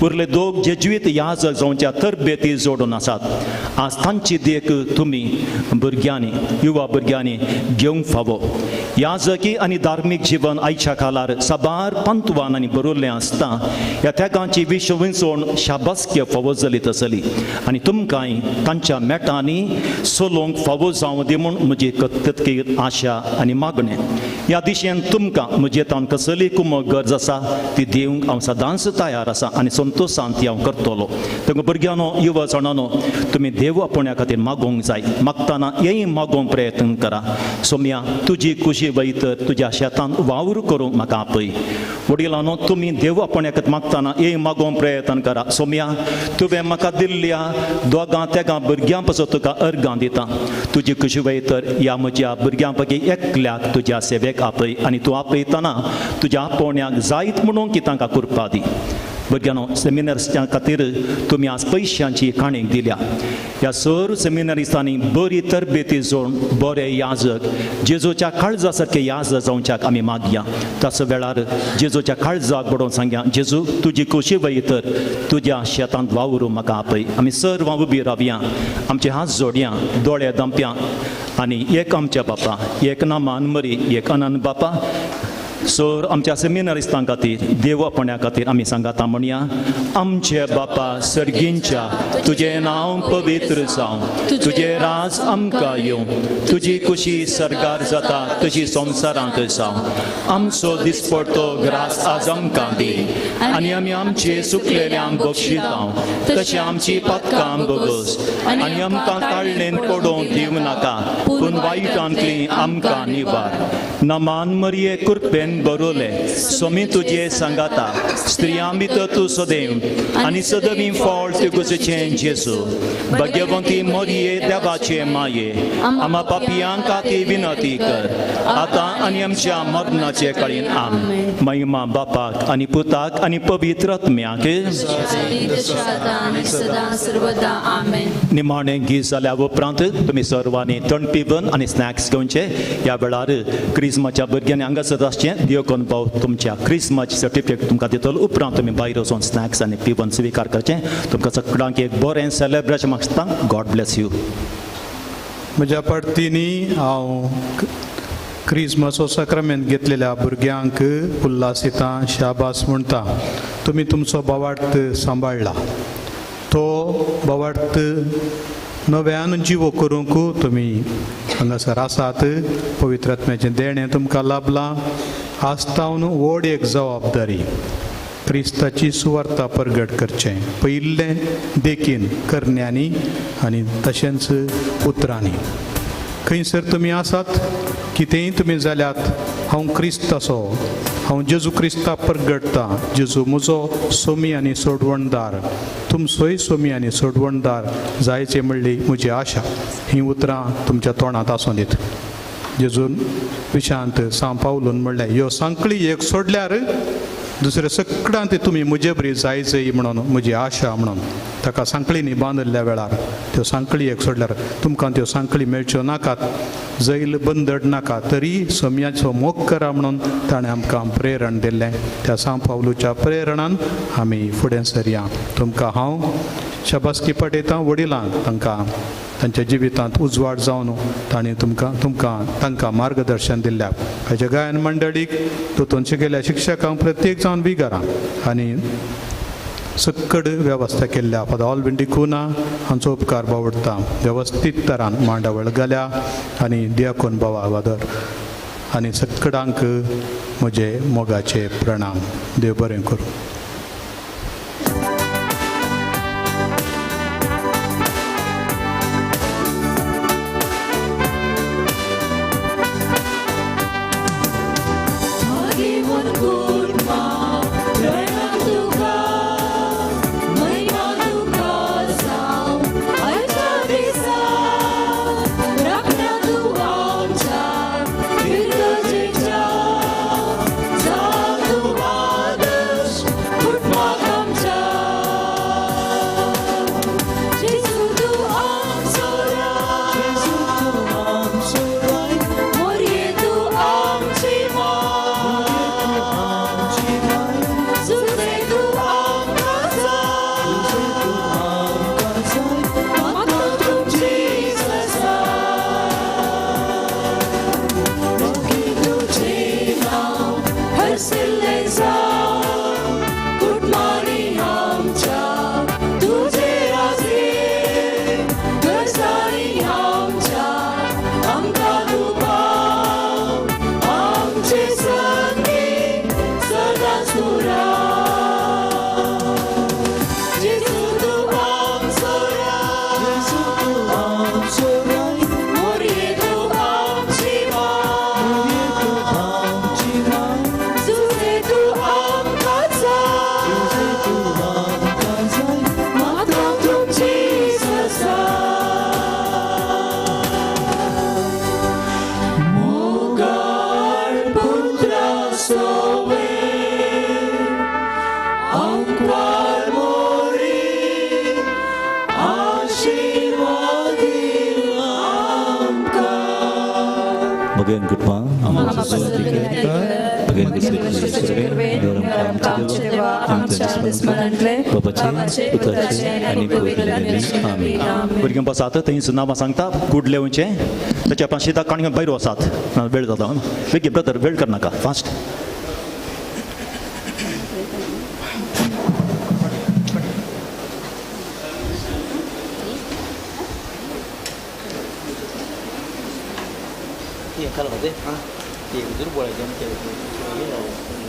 उरले 2 जेजुईत याजक जावच्या तरबेती जोडून आसात. आज तांची देख तुमी भुरग्यांनी युवा भुरग्यांनी घेवंक फावो. याजकी आनी धार्मीक जीवन आयच्या काळार साबार पंतवानांनी बरोवलें आसता. ह्या तेगांची विश्वविंचोवण शाबासकी फावो जालीत आसली आनी तुमकांय तांच्या मेटांनी सोलोवंक फावो जावं दी म्हूण म्हजी कत्तकीर आशा आनी मागणें. ह्या दिशेन तुमकां म्हजे तान कसली कुमक गरज आसा ती दिवंक हांव सदांच तयार आसा आनी संतोशान ती हांव करतलो. तेन्ना भुरग्यांनो युवा जाणांनो तुमी देव आपोवण्या खातीर मागोवंक जाय. मागतना हेंय मागोवंक प्रयत्न करा. सोम्या तुजी खुशी वयतर तुज्या शेतांत वावर करूंक म्हाका आपय. वडिलांनो तुमी देव आपोवण्या खातीर मागतना हेंय मागोवंक प्रयत्न करा. सोम्या तुवें म्हाका दिल्ल्या 2-3 भुरग्यां पासून तुका अर्गां दिता. तुजी खुशी वयतर ह्या म्हज्या भुरग्यां पैकी एकल्याक तुज्या सेवेक आपय आनी तूं आपयतना तुज्या आपोवण्याक जायत म्हणून की तांकां करपा दी. भुरग्यांनो सेमिनारिस्टां खातीर तुमी आज पयशांची काणीक दिल्या. ह्या सर सेमिनारिस्टांनी बरी तरबेती जोडून बरे याजक जेजूच्या काळजा सारके याजक जावच्याक आमी मागया. ताच वेळार जेजूच्या काळजाक बडोवन सांगया जेजू तुजी खोशी वयतर तुज्या शेतांत वावरूं म्हाका आपय. आमी सर्वां उबी रावया. आमचे हात जोडया. दोळे धांपया आनी एक आमच्या बापा एक नामान मरी एक अनंत बापा सोर आमच्या सेमिनारिस्तां खातीर देव आपण्या खातीर आमी सांगाता म्हणया आमचे बापा सर्गींच्या तुजें नांव पवित्र जावं तुजें राज आमकां येवं तुजी कुशी सरकार जाता तशी संवसारांत जावं आमचो दिसपडटो ग्रास आज आमकां दी आनी आमी आमचे चुकलेल्यांक बक्षितांव तशी आमची पातकां बगोस आनी आमकां काळणेन पडोवंक दिवं नाका पूण वायटांतली आमकां निवार नमान मरिये कृपेन बरोले सोमी तुजे सांगाता स्त्रियां भितर तूं सदैव आनी सदवी फळ तुगेचें जेजू भाग्यवंती मरिये देवाचे माये आमा पापियां खातीर विनंती कर आतां आनी आमच्या मरणाचे काळीन आमेन महिमा बापाक आनी पुताक आनी पवित्र आत्म्याक सदा सर्वदा आमेन. निमाणें गीत जाल्या उपरांत तुमी सर्वांनी थंड पिवन आनी स्नॅक्स घेवचे ह्या वेळार क्रिस्मसच्या भुरग्यांनी हांगासर आसचें देवकोन भाव तुमच्या क्रिस्मस सर्टिफिकेट तुमकां दितलो उपरांत तुमी भायर वचून स्नॅक्स आनी पिवन स्विकार करचें तुमकां सगळ्यांक एक बरें सेलेब्रेशन मागता. God bless you. म्हज्या पडतींनी हांव क्रिस्मसो सक्रामेंत घेतलेल्या भुरग्यांक उल्हासितां शाबास म्हणटा. तुमी तुमचो बोवार्थ सांबाळला तो बोवार्थ नव्यान जिवो करूंक तुमी हांगासर आसात. पवित्र आत्म्याचें देणें तुमकां लाभलां. आस्तावन व्हड एक जबाबदारी क्रिस्ताची सुवार्ता परगट करचें पयिल्लें देखीन करण्यांनी आनी तशेंच उतरांनी. खंयसर तुमी आसात कितेंय तुमी जाल्यात हांव क्रिस्ताचो हांव जेजू क्रिस्ता परगटता. जेजू म्हजो सोमी आनी सोडवणदार तुमचोय सोमी आनी सोडवणदार जायचे म्हणली म्हजी आशा. ही उतरां तुमच्या तोंडांत आसूं दीत. जेजून विशांत सांग पावलून म्हणलें ह्यो सांकळी एक सोडल्यार दुसऱ्या सगळ्यांत तुमी म्हजे बरी जायचंय म्हणून म्हजी आशा म्हणून ताका सांकळींनी बांदल्ल्या वेळार त्यो सांकळी एक सोडल्यार तुमकां त्यो सांकळी मेळच्यो नाकात जैल बंदड नाका तरी सोम्याचो मोग करा म्हणून ताणें आमकां प्रेरण दिल्लें. त्या सांग पावलूच्या प्रेरणान आमी फुडें सरया. तुमकां हांव शाबासकी पटयतां वडिलांक तांकां तांच्या जिवितांत उजवाड जावन तांणी तांकां मार्गदर्शन दिल्ल्या. हाच्या गायन मंडळीक दोतोनचे गेल्या शिक्षकांक प्रत्येक जावन विगारा आनी सक्कड वेवस्था केल्ल्या फादर ऑलविंडी कुना हांचो उपकार बावडटा. वेवस्थीत तरान मांडावळ घाल्या आनी दियाकोन बावा वादर आनी सक्कडांक म्हजे मोगाचे प्रणाम. देव बरें करूं. भुरग्यां बसात थंय नांवां सांगता कुडलेवचें ताच्या पांचशे काणयो भायर वसात वेळ जाता. बेगी ब्रदर वेळ करनाका फास्ट. ती खाला होते हां ती दुर्बळ आहे